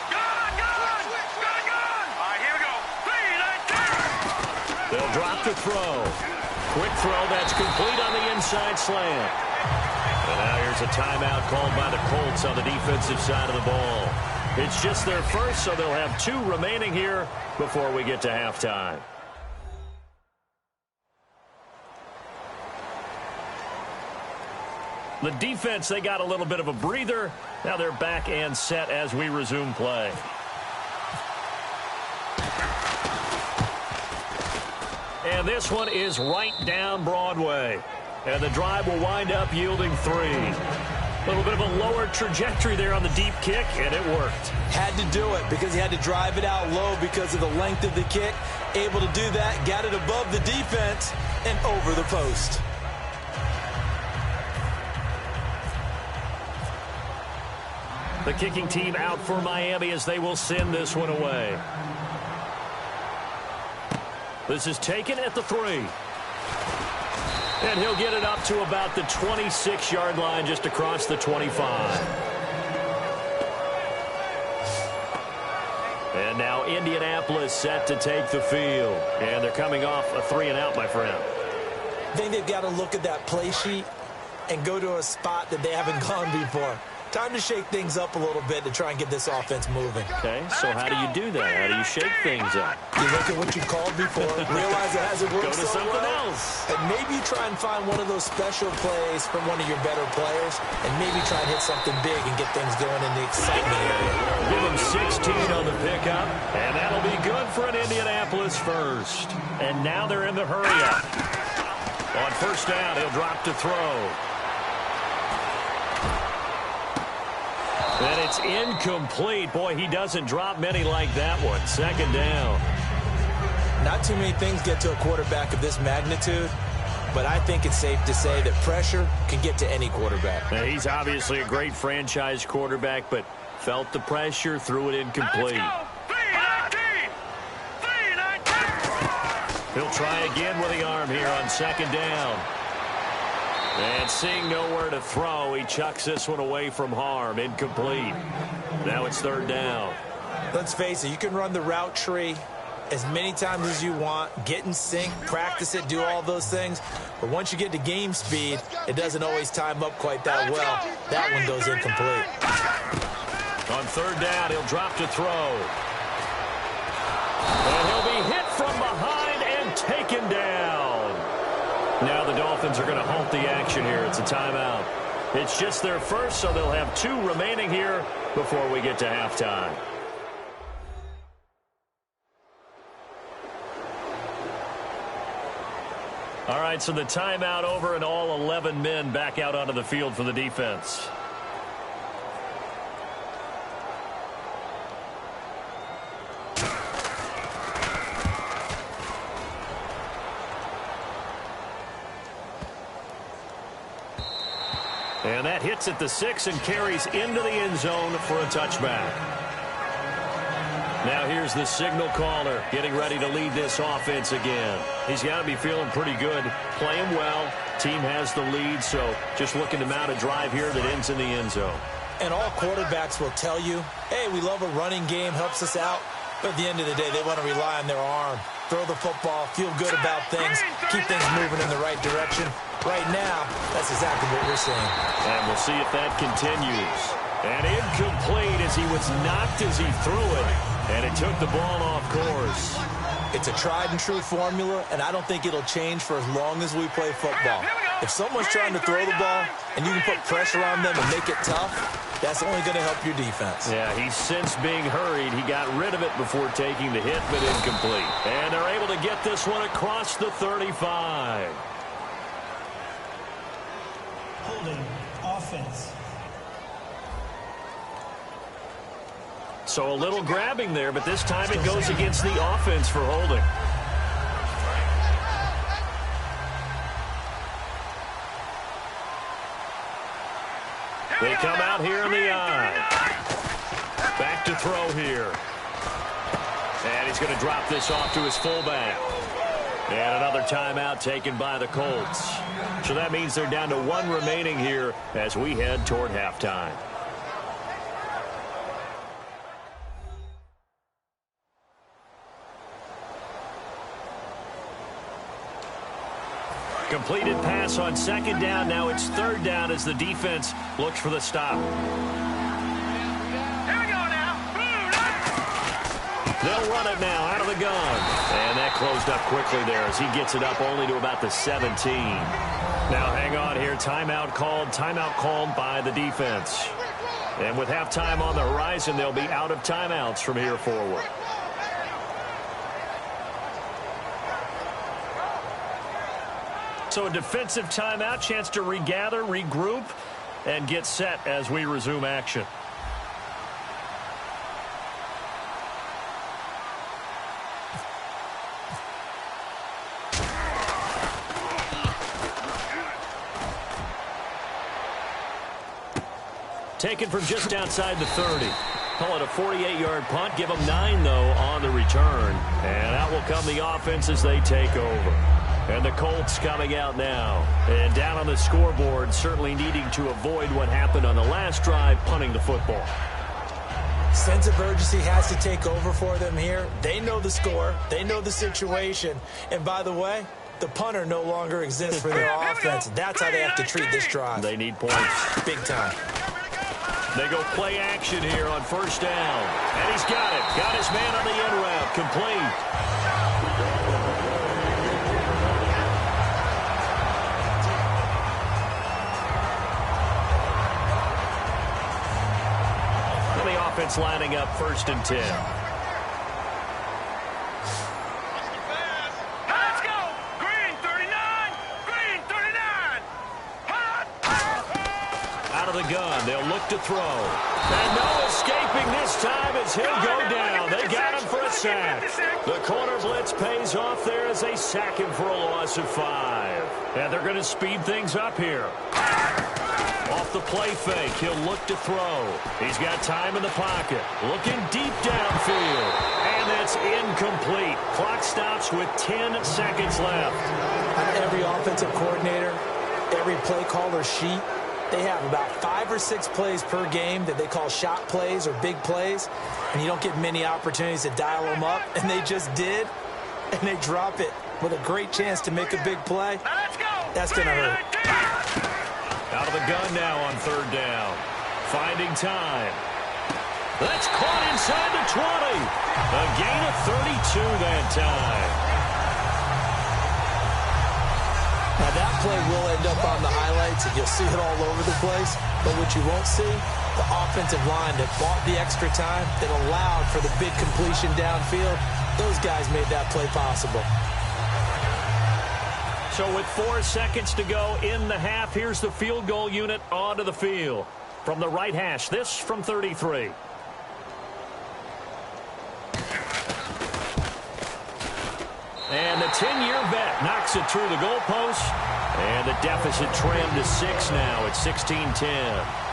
Gun. Gun. Gun. Gun. All right, here we go. 3-19. They'll drop the throw. Quick throw that's complete on the inside slant. And now here's a timeout called by the Colts on the defensive side of the ball. It's just their first, so they'll have 2 remaining here before we get to halftime. The defense, they got a little bit of a breather. Now they're back and set as we resume play. And this one is right down Broadway. And the drive will wind up yielding 3. A little bit of a lower trajectory there on the deep kick, and it worked. Had to do it because he had to drive it out low because of the length of the kick. Able to do that, got it above the defense and over the post. The kicking team out for Miami as they will send this one away. This is taken at the 3. And he'll get it up to about the 26-yard line, just across the 25. And now Indianapolis set to take the field. And they're coming off a 3-and-out, my friend. I think they've got to look at that play sheet and go to a spot that they haven't gone before. Time to shake things up a little bit to try and get this offense moving. Okay, so how do you do that? How do you shake things up? You look at what you called before, realize it hasn't worked so so something well, else. and maybe try and find one of those special plays from one of your better players, and maybe try and hit something big and get things going in the excitement area. Give him 16 on the pickup, and that'll be good for an Indianapolis first. And now they're in the hurry-up. On first down, he'll drop to throw. And it's incomplete. Boy, he doesn't drop many like that one. Second down. Not too many things get to a quarterback of this magnitude, but I think it's safe to say that pressure can get to any quarterback. Now, he's obviously a great franchise quarterback, but felt the pressure, threw it incomplete. He'll try again with the arm here on second down. And seeing nowhere to throw, he chucks this one away from harm. Incomplete. Now it's third down. Let's face it, you can run the route tree as many times as you want, get in sync, practice it, do all those things. But once you get to game speed, it doesn't always time up quite that well. That one goes incomplete. On third down, he'll drop to throw. And he'll be hit from behind and taken down. Now the Dolphins are going to halt the action here. It's a timeout. It's just their first, so they'll have 2 remaining here before we get to halftime. All right, so the timeout over and all 11 men back out onto the field for the defense. And that hits at the 6 and carries into the end zone for a touchback. Now here's the signal caller getting ready to lead this offense again. He's got to be feeling pretty good, playing well. Team has the lead, so just looking to mount a drive here that ends in the end zone. And all quarterbacks will tell you, hey, we love a running game, helps us out. But at the end of the day, they want to rely on their arm. Throw the football, feel good about things, keep things moving in the right direction. Right now, that's exactly what we're seeing. And we'll see if that continues. And incomplete as he was knocked as he threw it. And it took the ball off course. It's a tried-and-true formula, and I don't think it'll change for as long as we play football. If someone's trying to throw the ball and you can put pressure on them and make it tough, that's only going to help your defense. Yeah, he's since being hurried. He got rid of it before taking the hit, but incomplete. And they're able to get this one across the 35. Holding offense. So a little grabbing there, but this time it goes against the offense for holding. They come out here in the eye. Back to throw here. And he's going to drop this off to his fullback. And another timeout taken by the Colts. So that means they're down to 1 remaining here as we head toward halftime. Completed pass on second down. Now it's third down as the defense looks for the stop. Here we go now. They'll run it now out of the gun. And that closed up quickly there as he gets it up only to about the 17. Now hang on here. Timeout called by the defense. And with halftime on the horizon, they'll be out of timeouts from here forward. So a defensive timeout, chance to regather, regroup, and get set as we resume action. Taken from just outside the 30. Call it a 48-yard punt. Give them 9, though, on the return. And out will come the offense as they take over. And the Colts coming out now. And down on the scoreboard, certainly needing to avoid what happened on the last drive, punting the football. Sense of urgency has to take over for them here. They know the score. They know the situation. And by the way, the punter no longer exists for their offense. That's how they have to treat this drive. They need points. Big time. They go play action here on first down. And he's got it. Got his man on the end route. Complete. And the offense lining up 1st and 10. The gun. They'll look to throw. And no escaping this time as he'll go down. They got him for a sack. The corner blitz pays off there as they sack him for a loss of 5. And they're going to speed things up here. Off the play fake, he'll look to throw. He's got time in the pocket. Looking deep downfield. And that's incomplete. Clock stops with 10 seconds left. Every offensive coordinator, every play caller sheet, they have about 5 or 6 plays per game that they call shot plays or big plays, and you don't get many opportunities to dial them up, and they just did, and they drop it with a great chance to make a big play. That's going to hurt. Out of the gun now on 3rd down. Finding time. That's caught inside the 20. A gain of 32 that time. Now, that play will end up on the highlights, and you'll see it all over the place. But what you won't see, the offensive line that bought the extra time, that allowed for the big completion downfield, those guys made that play possible. So with 4 seconds to go in the half, here's the field goal unit onto the field. From the right hash, this from 33. And the 10-year vet knocks it through the goalpost. And the deficit trimmed to 6 now at 16-10.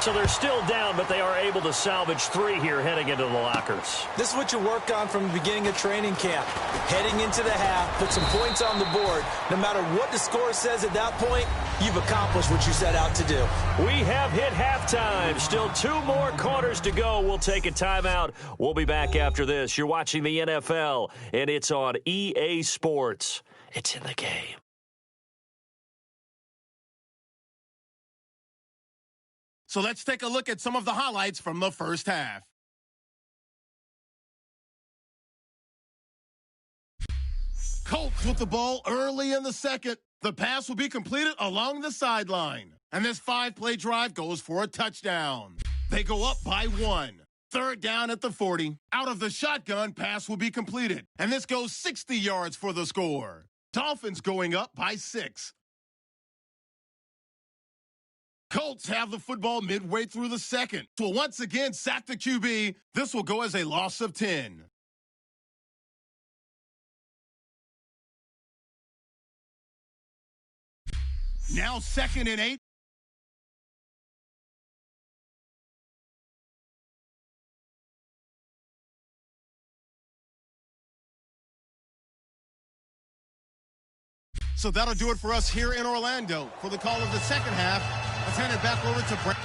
So they're still down, but they are able to salvage 3 here heading into the lockers. This is what you work on from the beginning of training camp. Heading into the half, put some points on the board. No matter what the score says at that point, you've accomplished what you set out to do. We have hit halftime. Still 2 more quarters to go. We'll take a timeout. We'll be back after this. You're watching the NFL, and it's on EA Sports. It's in the game. So let's take a look at some of the highlights from the first half. Colts with the ball early in the second. The pass will be completed along the sideline. And this 5-play drive goes for a touchdown. They go up by 1. 3rd down at the 40. Out of the shotgun, pass will be completed. And this goes 60 yards for the score. Dolphins going up by 6. Colts have the football midway through the second. So once again, sack the QB. This will go as a loss of 10. Now 2nd and 8. So that'll do it for us here in Orlando. For the call of the second half, let's hand it back over to Brent.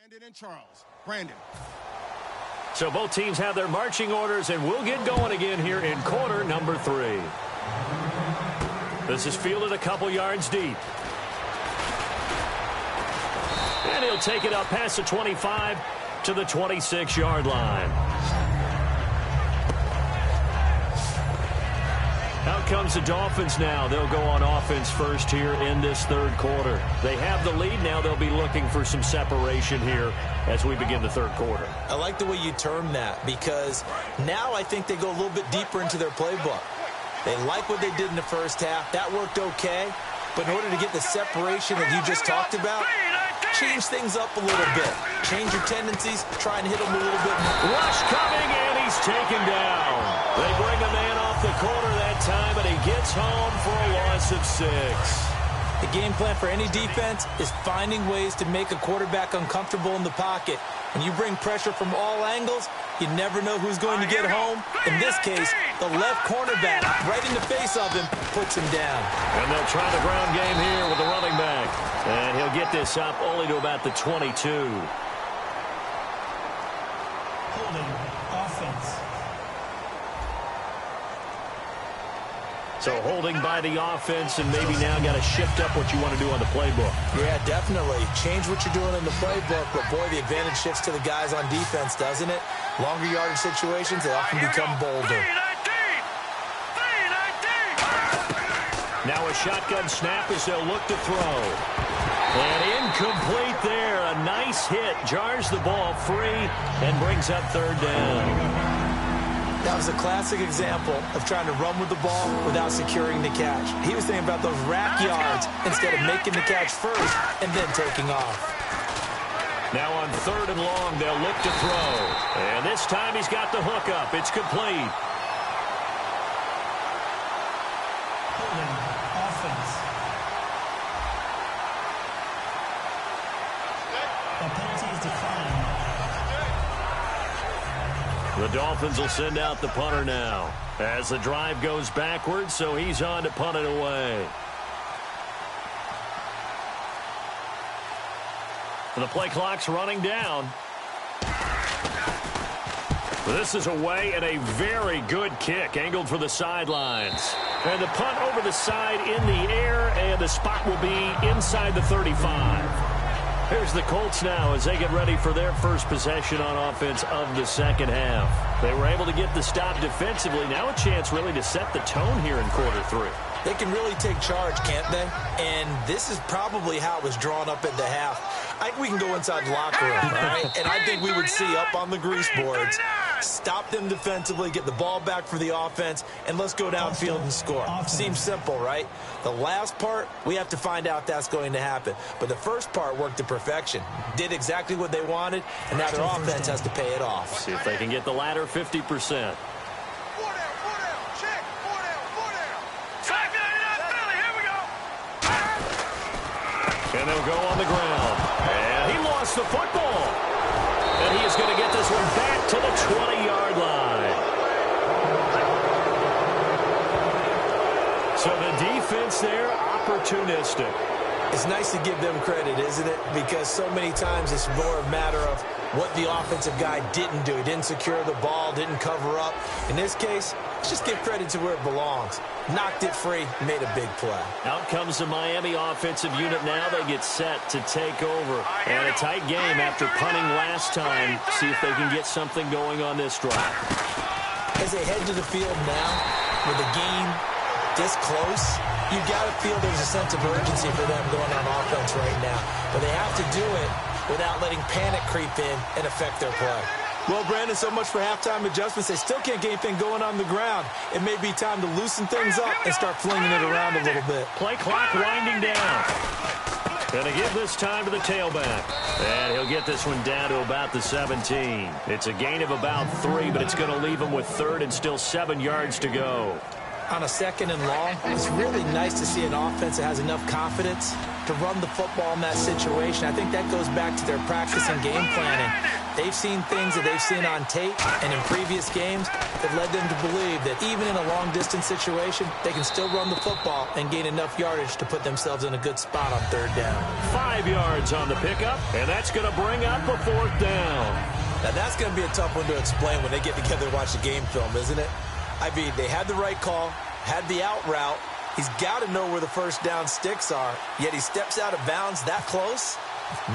Brandon and Charles. Brandon. So both teams have their marching orders, and we'll get going again here in quarter number 3. This is fielded a couple yards deep. And he'll take it up past the 25 to the 26-yard line. Out comes the Dolphins now. They'll go on offense first here in this third quarter. They have the lead. Now they'll be looking for some separation here as we begin the third quarter. I like the way you term that, because now I think they go a little bit deeper into their playbook. They like what they did in the first half. That worked okay. But in order to get the separation that you just talked about, change things up a little bit. Change your tendencies. Try and hit them a little bit more. Rush coming, and he's taken down. They bring a man off the corner that time, and he gets home for a loss of 6. The game plan for any defense is finding ways to make a quarterback uncomfortable in the pocket. When you bring pressure from all angles, you never know who's going to get home. In this case, the left cornerback, right in the face of him, puts him down. And they'll try the ground game here with the running back. And he'll get this up only to about the 22. Holding offense. So holding by the offense, and maybe now got to shift up what you want to do on the playbook. Yeah, definitely. Change what you're doing in the playbook, but boy, the advantage shifts to the guys on defense, doesn't it? Longer yardage situations, they often become bolder. Now a shotgun snap as they'll look to throw. And incomplete there. A nice hit. Jars the ball free and brings up third down. That was a classic example of trying to run with the ball without securing the catch. He was thinking about those rack yards instead of making the catch first and then taking off. Now on third and long, they'll look to throw. And this time he's got the hook up. It's complete. Holding offense. The penalty is declined. The Dolphins will send out the punter now as the drive goes backwards, so he's on to punt it away. The play clock's running down. This is away and a very good kick angled for the sidelines. And the punt over the side in the air, and the spot will be inside the 35. Here's the Colts now as they get ready for their first possession on offense of the second half. They were able to get the stop defensively. Now a chance really to set the tone here in quarter 3. They can really take charge, can't they? And this is probably how it was drawn up at the half. I think we can go inside the locker room, all right? And I think we would see up on the grease boards, stop them defensively, get the ball back for the offense, and let's go downfield and score. Seems simple, right? The last part, we have to find out that's going to happen. But the first part worked to perfection. Did exactly what they wanted, and now their offense has to pay it off. See if they can get the latter 50%. And they'll go on the ground. And he lost the football. And he is going to get this one back to the 20-yard line. So the defense there, opportunistic. It's nice to give them credit, isn't it? Because so many times it's more a matter of what the offensive guy didn't do. He didn't secure the ball, didn't cover up. In this case, let's just give credit to where it belongs. Knocked it free, made a big play. Out comes the Miami offensive unit now. They get set to take over. And a tight game after punting last time. See if they can get something going on this drive. As they head to the field now, with the game this close, you got to feel there's a sense of urgency for them going on offense right now. But they have to do it without letting panic creep in and affect their play. Well, Brandon, so much for halftime adjustments. They still can't get anything going on the ground. It may be time to loosen things up and start flinging it around a little bit. Play clock winding down. Going to give this time to the tailback. And he'll get this one down to about the 17. It's a gain of about 3, but it's going to leave him with third and still 7 yards to go. On a second and long, it's really nice to see an offense that has enough confidence to run the football in that situation. I think that goes back to their practice and game planning. They've seen things that they've seen on tape and in previous games that led them to believe that even in a long-distance situation, they can still run the football and gain enough yardage to put themselves in a good spot on third down. 5 yards on the pickup, and that's going to bring up a fourth down. Now, that's going to be a tough one to explain when they get together and watch the game film, isn't it? I mean, they had the right call, had the out route. He's got to know where the first down sticks are, yet he steps out of bounds that close.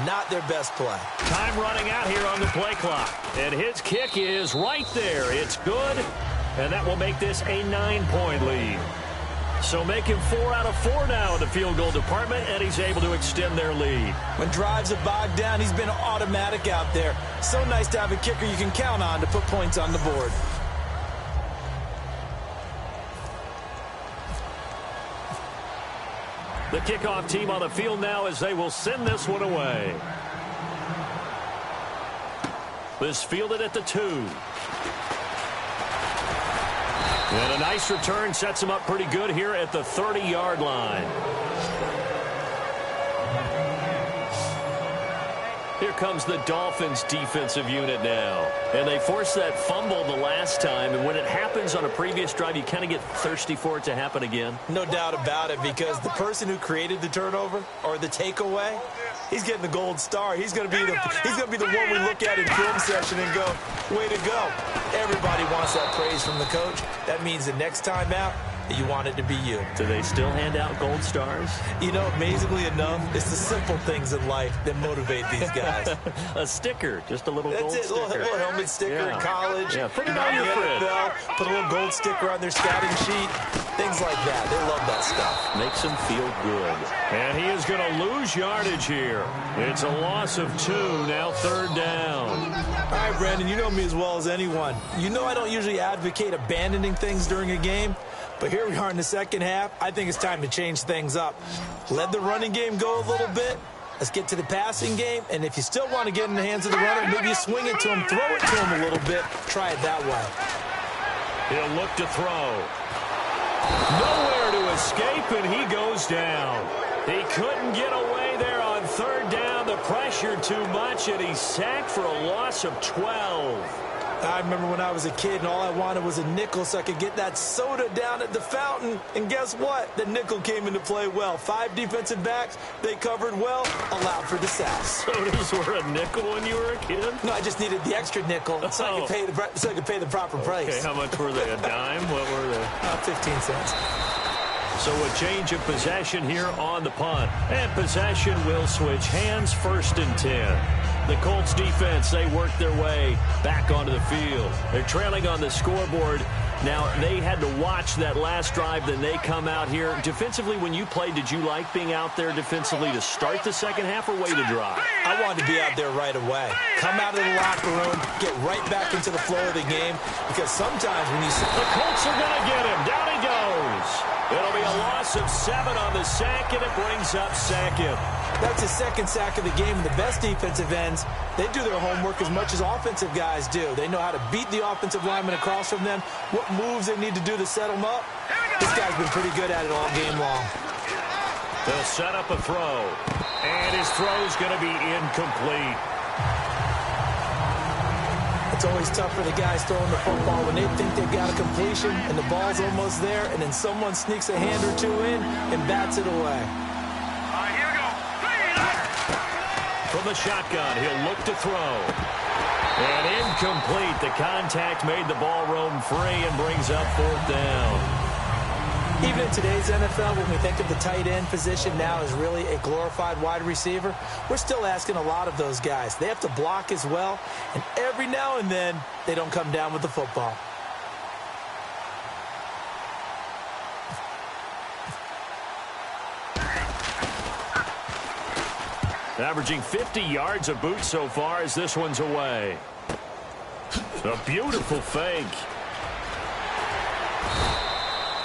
Not their best play. Time running out here on the play clock. And his kick is right there. It's good. And that will make this a 9-point lead. So make him 4 out of 4 now in the field goal department, and he's able to extend their lead. When drives are bogged down, he's been automatic out there. So nice to have a kicker you can count on to put points on the board. The kickoff team on the field now as they will send this one away. This fielded at the 2. And a nice return sets him up pretty good here at the 30-yard line. Here comes the Dolphins defensive unit now. And they forced that fumble the last time. And when it happens on a previous drive, you kind of get thirsty for it to happen again. No doubt about it, because the person who created the turnover or the takeaway, he's getting the gold star. He's going to be the one we look at in film session and go, way to go. Everybody wants that praise from the coach. That means the next time out, you want it to be you. Do they still hand out gold stars? You know, amazingly enough, it's the simple things in life that motivate these guys. A sticker, just a little That's gold it, sticker. a little helmet sticker in college. Yeah, put it on your fridge. NFL, put a little gold sticker on their scouting sheet. Things like that. They love that stuff. Makes them feel good. And he is going to lose yardage here. It's a loss of 2, now third down. All right, Brandon, you know me as well as anyone. You know I don't usually advocate abandoning things during a game. But here we are in the second half. I think it's time to change things up. Let the running game go a little bit. Let's get to the passing game. And if you still want to get in the hands of the runner, maybe you swing it to him, throw it to him a little bit. Try it that way. He'll look to throw. Nowhere to escape, and he goes down. He couldn't get away there on third down. The pressure too much, and he's sacked for a loss of 12. I remember when I was a kid and all I wanted was a nickel so I could get that soda down at the fountain. And guess what? The nickel came into play well. 5 defensive backs, they covered well, allowed for the sack. Sodas were a nickel when you were a kid? No, I just needed the extra nickel so I could pay the proper price. Okay, how much were they? A dime? What were they? 15 cents. So a change of possession here on the punt. And possession will switch hands, 1st and 10. The Colts defense, they work their way back onto the field. They're trailing on the scoreboard. Now, they had to watch that last drive, then they come out here. Defensively, when you played, did you like being out there defensively to start the second half or wait to drive? I wanted to be out there right away. Come out of the locker room, get right back into the flow of the game, because sometimes when you see... The Colts are going to get him. Down he goes. It'll be a loss of 7 on the sack, and it brings up 2nd. That's his 2nd sack of the game, and the best defensive ends, they do their homework as much as offensive guys do. They know how to beat the offensive lineman across from them, what moves they need to do to set them up. This guy's been pretty good at it all game long. They'll set up a throw, and his throw's going to be incomplete. It's always tough for the guys throwing the football when they think they've got a completion and the ball's almost there, and then someone sneaks a hand or 2 in and bats it away. From the shotgun, he'll look to throw. And incomplete. The contact made the ball roam free and brings up 4th down. Even in today's NFL, when we think of the tight end position now as really a glorified wide receiver, we're still asking a lot of those guys. They have to block as well, and every now and then, they don't come down with the football. Averaging 50 yards a boot so far as this one's away. A beautiful fake.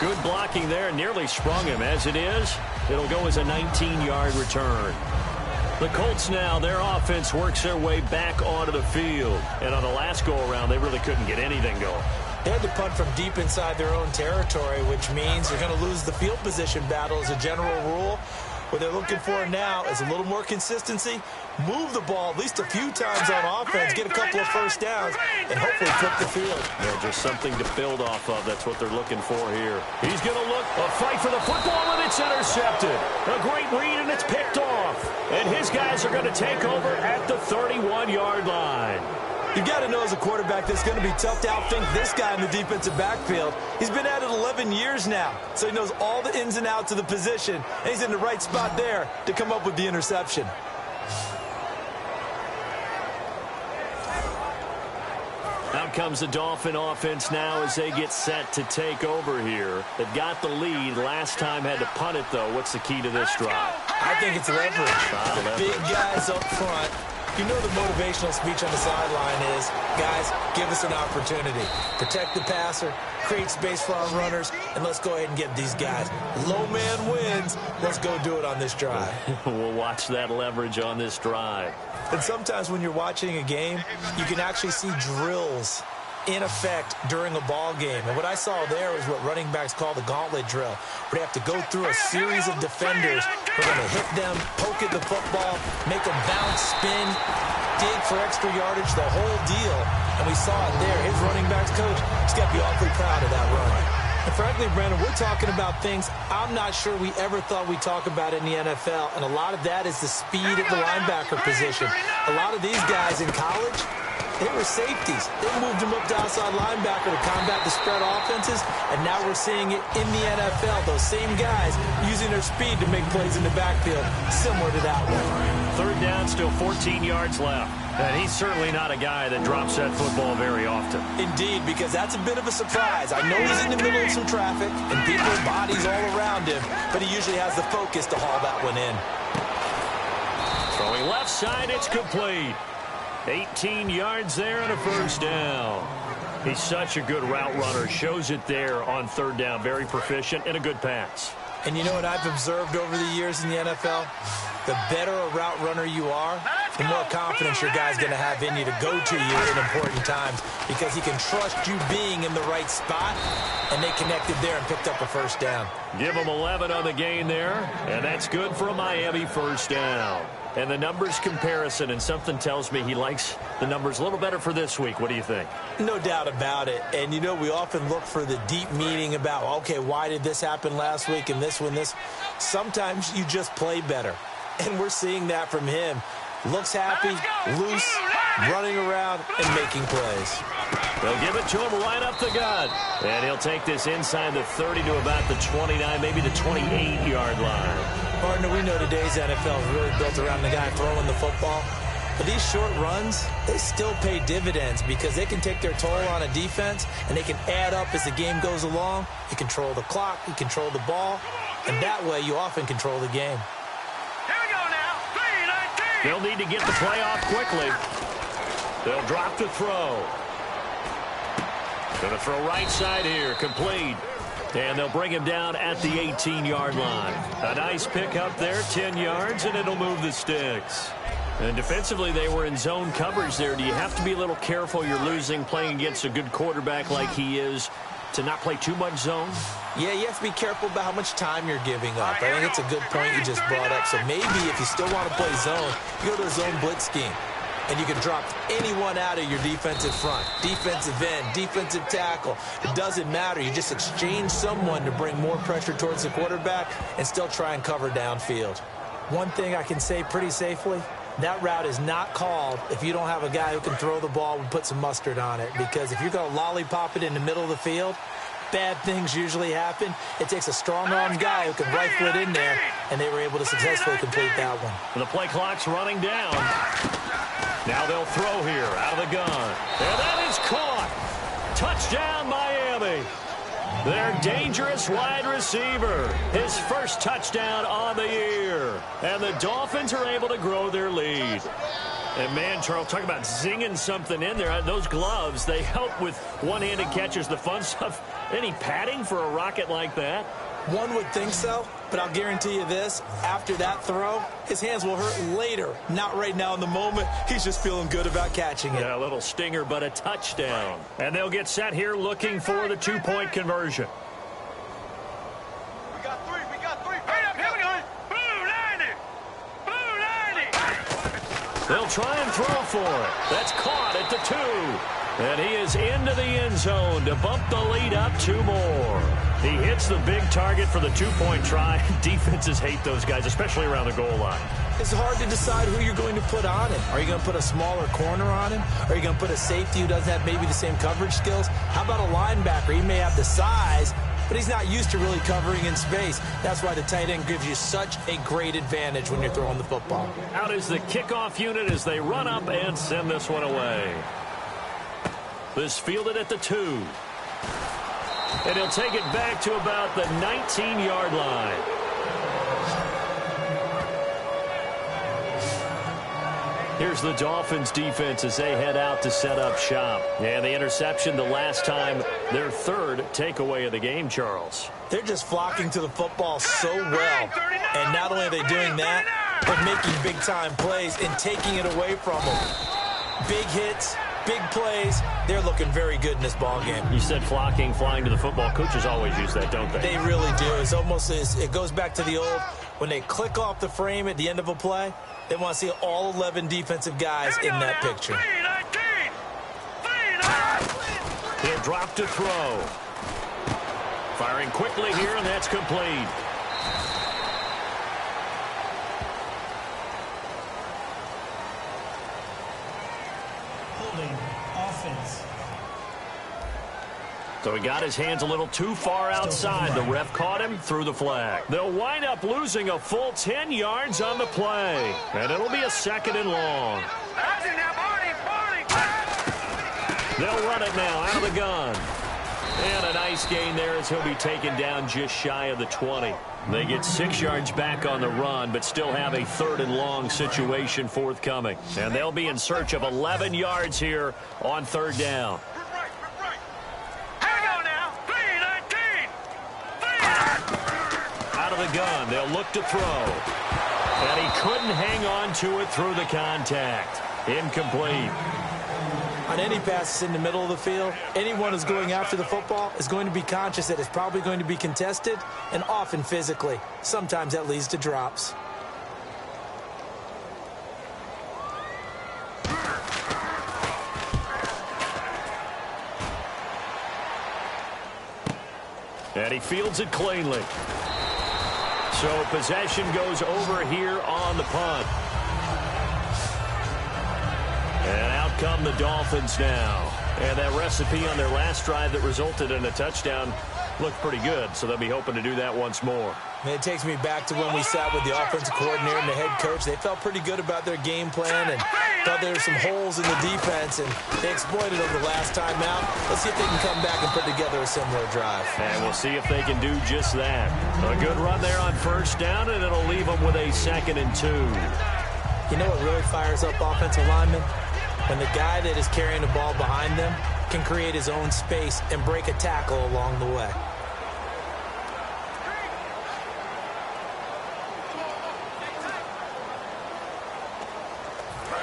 Good blocking there. Nearly sprung him. As it is, it'll go as a 19-yard return. The Colts now, their offense works their way back onto the field. And on the last go-around, they really couldn't get anything going. They had to punt from deep inside their own territory, which means you're going to lose the field position battle as a general rule. What they're looking for now is a little more consistency, move the ball at least a few times on offense, get a couple of first downs, and hopefully flip the field. Yeah, just something to build off of. That's what they're looking for here. He's going to look, a fight for the football, and it's intercepted. A great read, and it's picked off. And his guys are going to take over at the 31-yard line. You've got to know as a quarterback that's going to be tough to outthink this guy in the defensive backfield. He's been at it 11 years now, so he knows all the ins and outs of the position, and he's in the right spot there to come up with the interception. Out comes the Dolphin offense now as they get set to take over here. They've got the lead. Last time had to punt it, though. What's the key to this drive? I think it's leverage. Big guys up front. You know the motivational speech on the sideline is, guys, give us an opportunity. Protect the passer, create space for our runners, and let's go ahead and get these guys. Low man wins. Let's go do it on this drive. We'll watch that leverage on this drive. And sometimes when you're watching a game, you can actually see drills in effect during a ball game. And what I saw there is what running backs call the gauntlet drill, where they have to go through a series of defenders. We're going to hit them, poke at the football, make them bounce, spin, dig for extra yardage, the whole deal. And we saw it there. His running backs coach, he's got to be awfully proud of that run. And frankly, Brandon, we're talking about things I'm not sure we ever thought we'd talk about in the NFL. And a lot of that is the speed at the linebacker position. A lot of these guys in college, they were safeties. They moved them up to outside linebacker to combat the spread offenses, and now we're seeing it in the NFL. Those same guys using their speed to make plays in the backfield, similar to that one. Third down, still 14 yards left. And he's certainly not a guy that drops that football very often. Indeed, because that's a bit of a surprise. I know he's in the middle of some traffic, and people's bodies all around him, but he usually has the focus to haul that one in. Throwing left side, it's complete. 18 yards there and a first down. He's such a good route runner. Shows it there on third down. Very proficient and a good pass. And you know what I've observed over the years in the NFL? The better a route runner you are, the more confidence your guy's going to have in you to go to you in important times, because he can trust you being in the right spot, and they connected there and picked up a first down. Give him 11 on the gain there, and that's good for a Miami first down. And the numbers comparison, and something tells me he likes the numbers a little better for this week. What do you think? No doubt about it. And, you know, we often look for the deep meaning about, okay, why did this happen last week and this one, this? Sometimes you just play better. And we're seeing that from him. Looks happy, loose, running around, and making plays. They'll give it to him right up the gut. And he'll take this inside the 30 to about the 29, maybe the 28-yard line. Partner, we know today's NFL is really built around the guy throwing the football. But these short runs, they still pay dividends because they can take their toll on a defense, and they can add up as the game goes along. You control the clock, you control the ball, and that way you often control the game. Here we go now. 3-19. They'll need to get the play off quickly. They'll drop the throw. Going to throw right side here, complete. And they'll bring him down at the 18-yard line. A nice pickup there, 10 yards, and it'll move the sticks. And defensively, they were in zone coverage there. Do you have to be a little careful? You're losing, playing against a good quarterback like he is, to not play too much zone? Yeah, you have to be careful about how much time you're giving up. I think it's a good point you just brought up. So maybe if you still want to play zone, you go to a zone blitz scheme. And you can drop anyone out of your defensive front, defensive end, defensive tackle. It doesn't matter. You just exchange someone to bring more pressure towards the quarterback and still try and cover downfield. One thing I can say pretty safely, that route is not called if you don't have a guy who can throw the ball and put some mustard on it. Because if you're going to lollipop it in the middle of the field, bad things usually happen. It takes a strong-armed guy who can rifle it in there, and they were able to successfully complete that one. And the play clock's running down. Now they'll throw here out of the gun. And that is caught. Touchdown, Miami. Their dangerous wide receiver. His first touchdown on the year. And the Dolphins are able to grow their lead. And, man, Charles, talk about zinging something in there. Those gloves, they help with one-handed catches, the fun stuff. Any padding for a rocket like that? One would think so, but I'll guarantee you this. After that throw, his hands will hurt later. Not right now in the moment. He's just feeling good about catching it. Yeah, a little stinger, but a touchdown. And they'll get set here looking for the two-point conversion. We got three. Here we go. Boom, for it. That's caught at the 2. And he is into the end zone to bump the lead up 2 more. He hits the big target for the 2-point try. Defenses hate those guys, especially around the goal line. It's hard to decide who you're going to put on him. Are you going to put a smaller corner on him? Are you going to put a safety who doesn't have maybe the same coverage skills? How about a linebacker? He may have the size, but he's not used to really covering in space. That's why the tight end gives you such a great advantage when you're throwing the football. Out is the kickoff unit as they run up and send this one away. This fielded at the 2. And he'll take it back to about the 19-yard line. Here's the Dolphins defense as they head out to set up shop. And the interception the last time, their 3rd takeaway of the game, Charles. They're just flocking to the football so well. And not only are they doing that, they're making big-time plays and taking it away from them. Big hits, big plays. They're looking very good in this ball game. You said flocking, flying to the football. Coaches always use that, don't they? They really do. It's almost it goes back to the old, when they click off the frame at the end of a play, they want to see all 11 defensive guys in that picture. He'll drop to throw. Firing quickly here, and that's complete. Holding offense. So he got his hands a little too far outside. The ref caught him, threw the flag. They'll wind up losing a full 10 yards on the play. And it'll be a 2nd and long. They'll run it now out of the gun. And a nice gain there as he'll be taken down just shy of the 20. They get 6 yards back on the run, but still have a 3rd and long situation forthcoming. And they'll be in search of 11 yards here on 3rd down. Out of the gun, they'll look to throw. And he couldn't hang on to it through the contact. Incomplete. On any passes in the middle of the field, anyone who's going after the football is going to be conscious that it's probably going to be contested, and often physically. Sometimes that leads to drops. And he fields it cleanly. So possession goes over here on the punt. And out come the Dolphins now. And that recipe on their last drive that resulted in a touchdown looked pretty good, so they'll be hoping to do that once more. And it takes me back to when we sat with the offensive coordinator and the head coach. They felt pretty good about their game plan and thought there were some holes in the defense, and they exploited them the last time out. Let's see if they can come back and put together a similar drive. And we'll see if they can do just that. A good run there on 1st down, and it'll leave them with a 2nd and 2. You know what really fires up offensive linemen? When the guy that is carrying the ball behind them can create his own space and break a tackle along the way.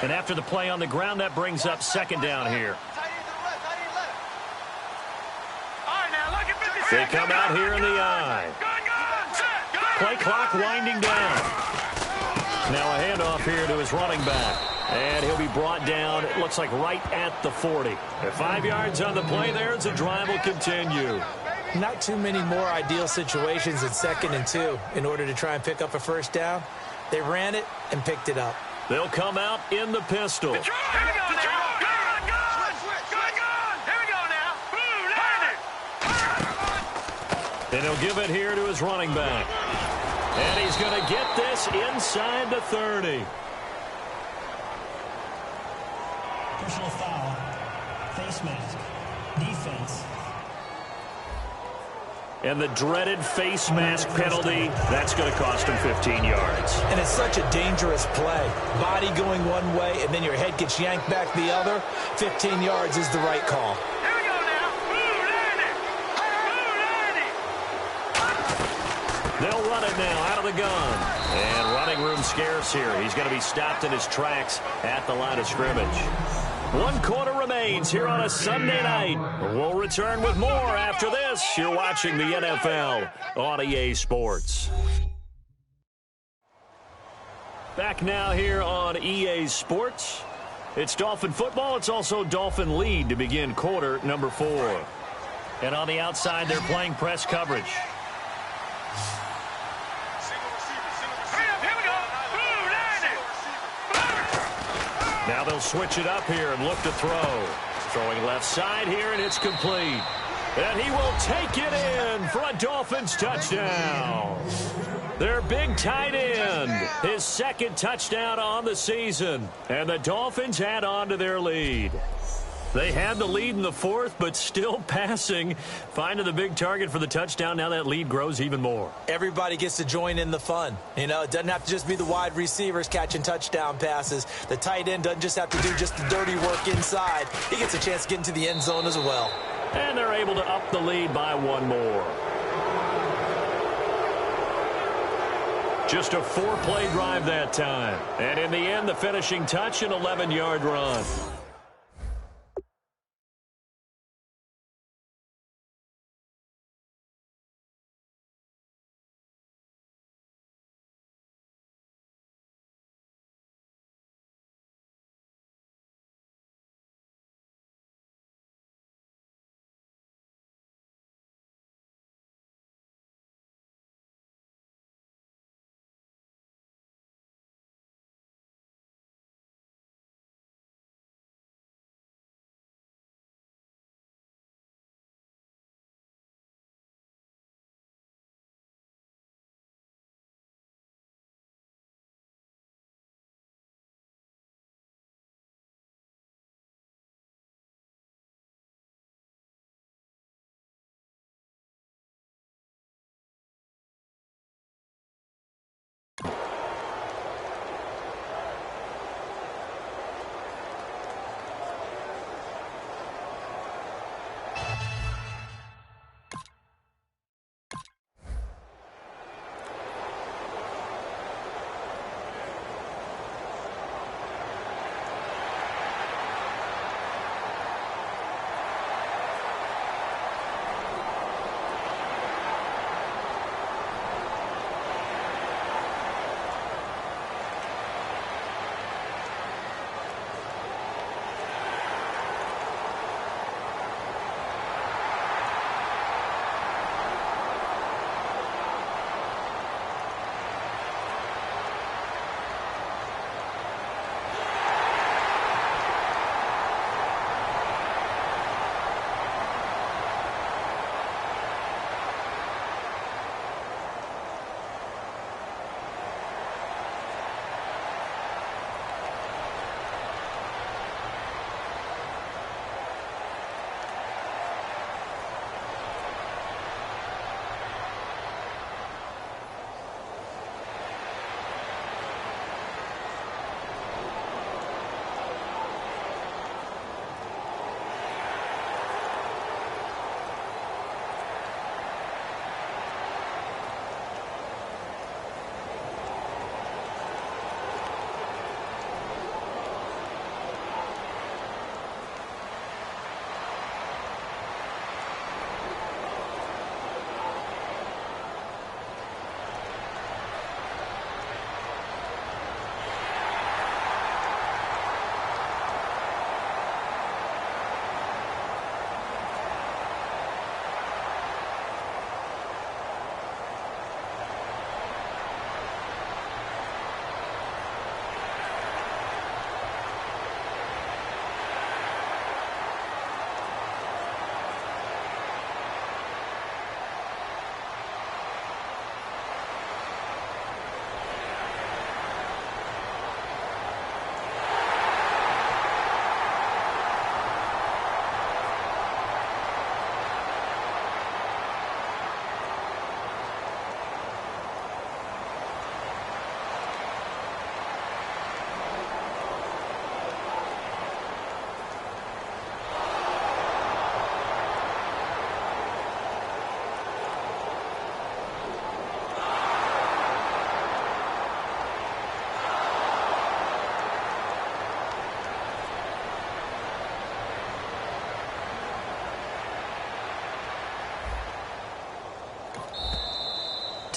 And after the play on the ground, that brings up 2nd down here. They come out here in the I. Play clock winding down. Now a handoff here to his running back. And he'll be brought down, it looks like right at the 40. At 5 yards on the play there as the drive will continue. Not too many more ideal situations at 2nd and 2 in order to try and pick up a 1st down. They ran it and picked it up. They'll come out in the pistol. Here we go now. And he'll give it here to his running back. And he's going to get this inside the 30. Personal foul. Face mask. Defense. And the dreaded face mask penalty, that's going to cost him 15 yards. And it's such a dangerous play. Body going one way, and then your head gets yanked back the other. 15 yards is the right call. Here we go now. They'll run it now out of the gun. And running room scarce here. He's going to be stopped in his tracks at the line of scrimmage. 1 quarter remains here on a Sunday night. We'll return with more after this. You're watching the NFL on EA Sports. Back now here on EA Sports. It's Dolphin football. It's also Dolphin lead to begin quarter number 4. And on the outside, they're playing press coverage. Now they'll switch it up here and look to throw. Throwing left side here, and it's complete. And he will take it in for a Dolphins touchdown. Their big tight end, his second touchdown on the season. And the Dolphins add on to their lead. They had the lead in the fourth, but still passing. Finding the big target for the touchdown. Now that lead grows even more. Everybody gets to join in the fun. You know, it doesn't have to just be the wide receivers catching touchdown passes. The tight end doesn't just have to do just the dirty work inside. He gets a chance to get into the end zone as well. And they're able to up the lead by one more. Just a 4-play drive that time. And in the end, the finishing touch, an 11-yard run.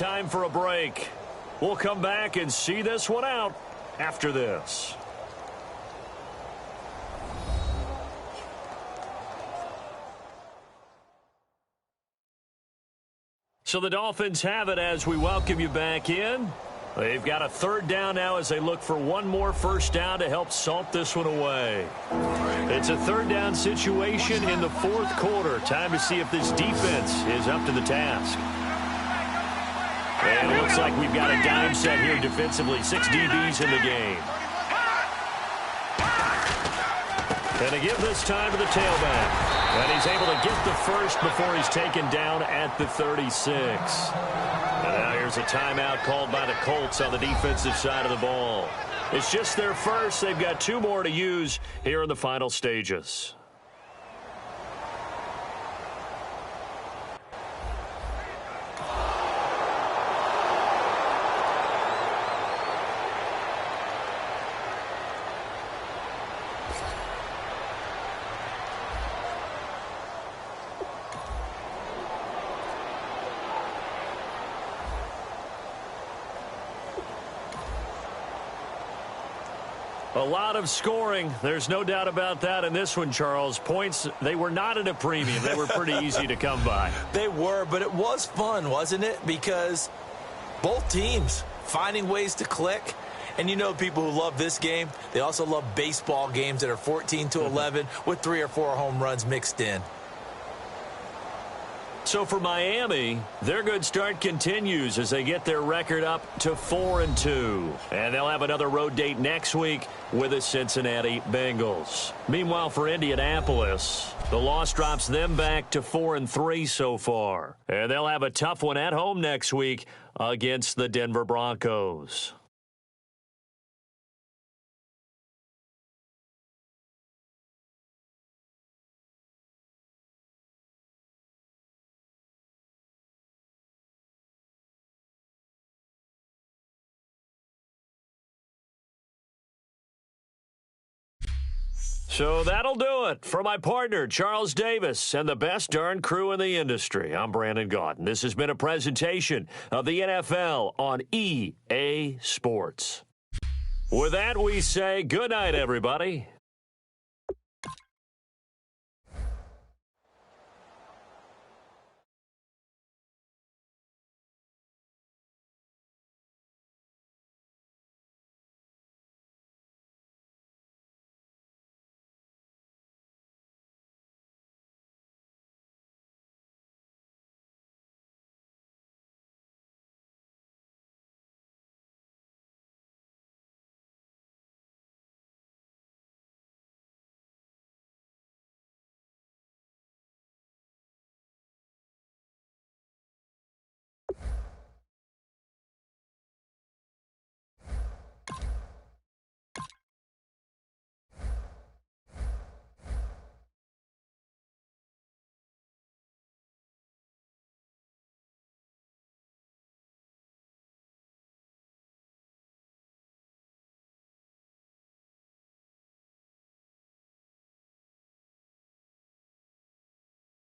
Time for a break. We'll come back and see this one out after this. So the Dolphins have it as we welcome you back in. They've got a third down now as they look for one more first down to help salt this one away. It's a third down situation in the fourth quarter. Time to see if this defense is up to the task. And it looks like we've got a dime set here defensively. 6 DBs in the game. And to give this time to the tailback. And he's able to get the first before he's taken down at the 36. And now here's a timeout called by the Colts on the defensive side of the ball. It's just their first. They've got 2 more to use here in the final stages. A lot of scoring. There's no doubt about that in this one, Charles. Points, they were not at a premium. They were pretty easy to come by. They were, but it was fun, wasn't it? Because both teams finding ways to click. And you know people who love this game, they also love baseball games that are 14-11 with 3 or 4 home runs mixed in. So for Miami, their good start continues as they get their record up to 4-2. And they'll have another road date next week with the Cincinnati Bengals. Meanwhile, for Indianapolis, the loss drops them back to 4-3 so far. And they'll have a tough one at home next week against the Denver Broncos. So that'll do it. For my partner, Charles Davis, and the best darn crew in the industry, I'm Brandon Gaudin. This has been a presentation of the NFL on EA Sports. With that, we say good night, everybody.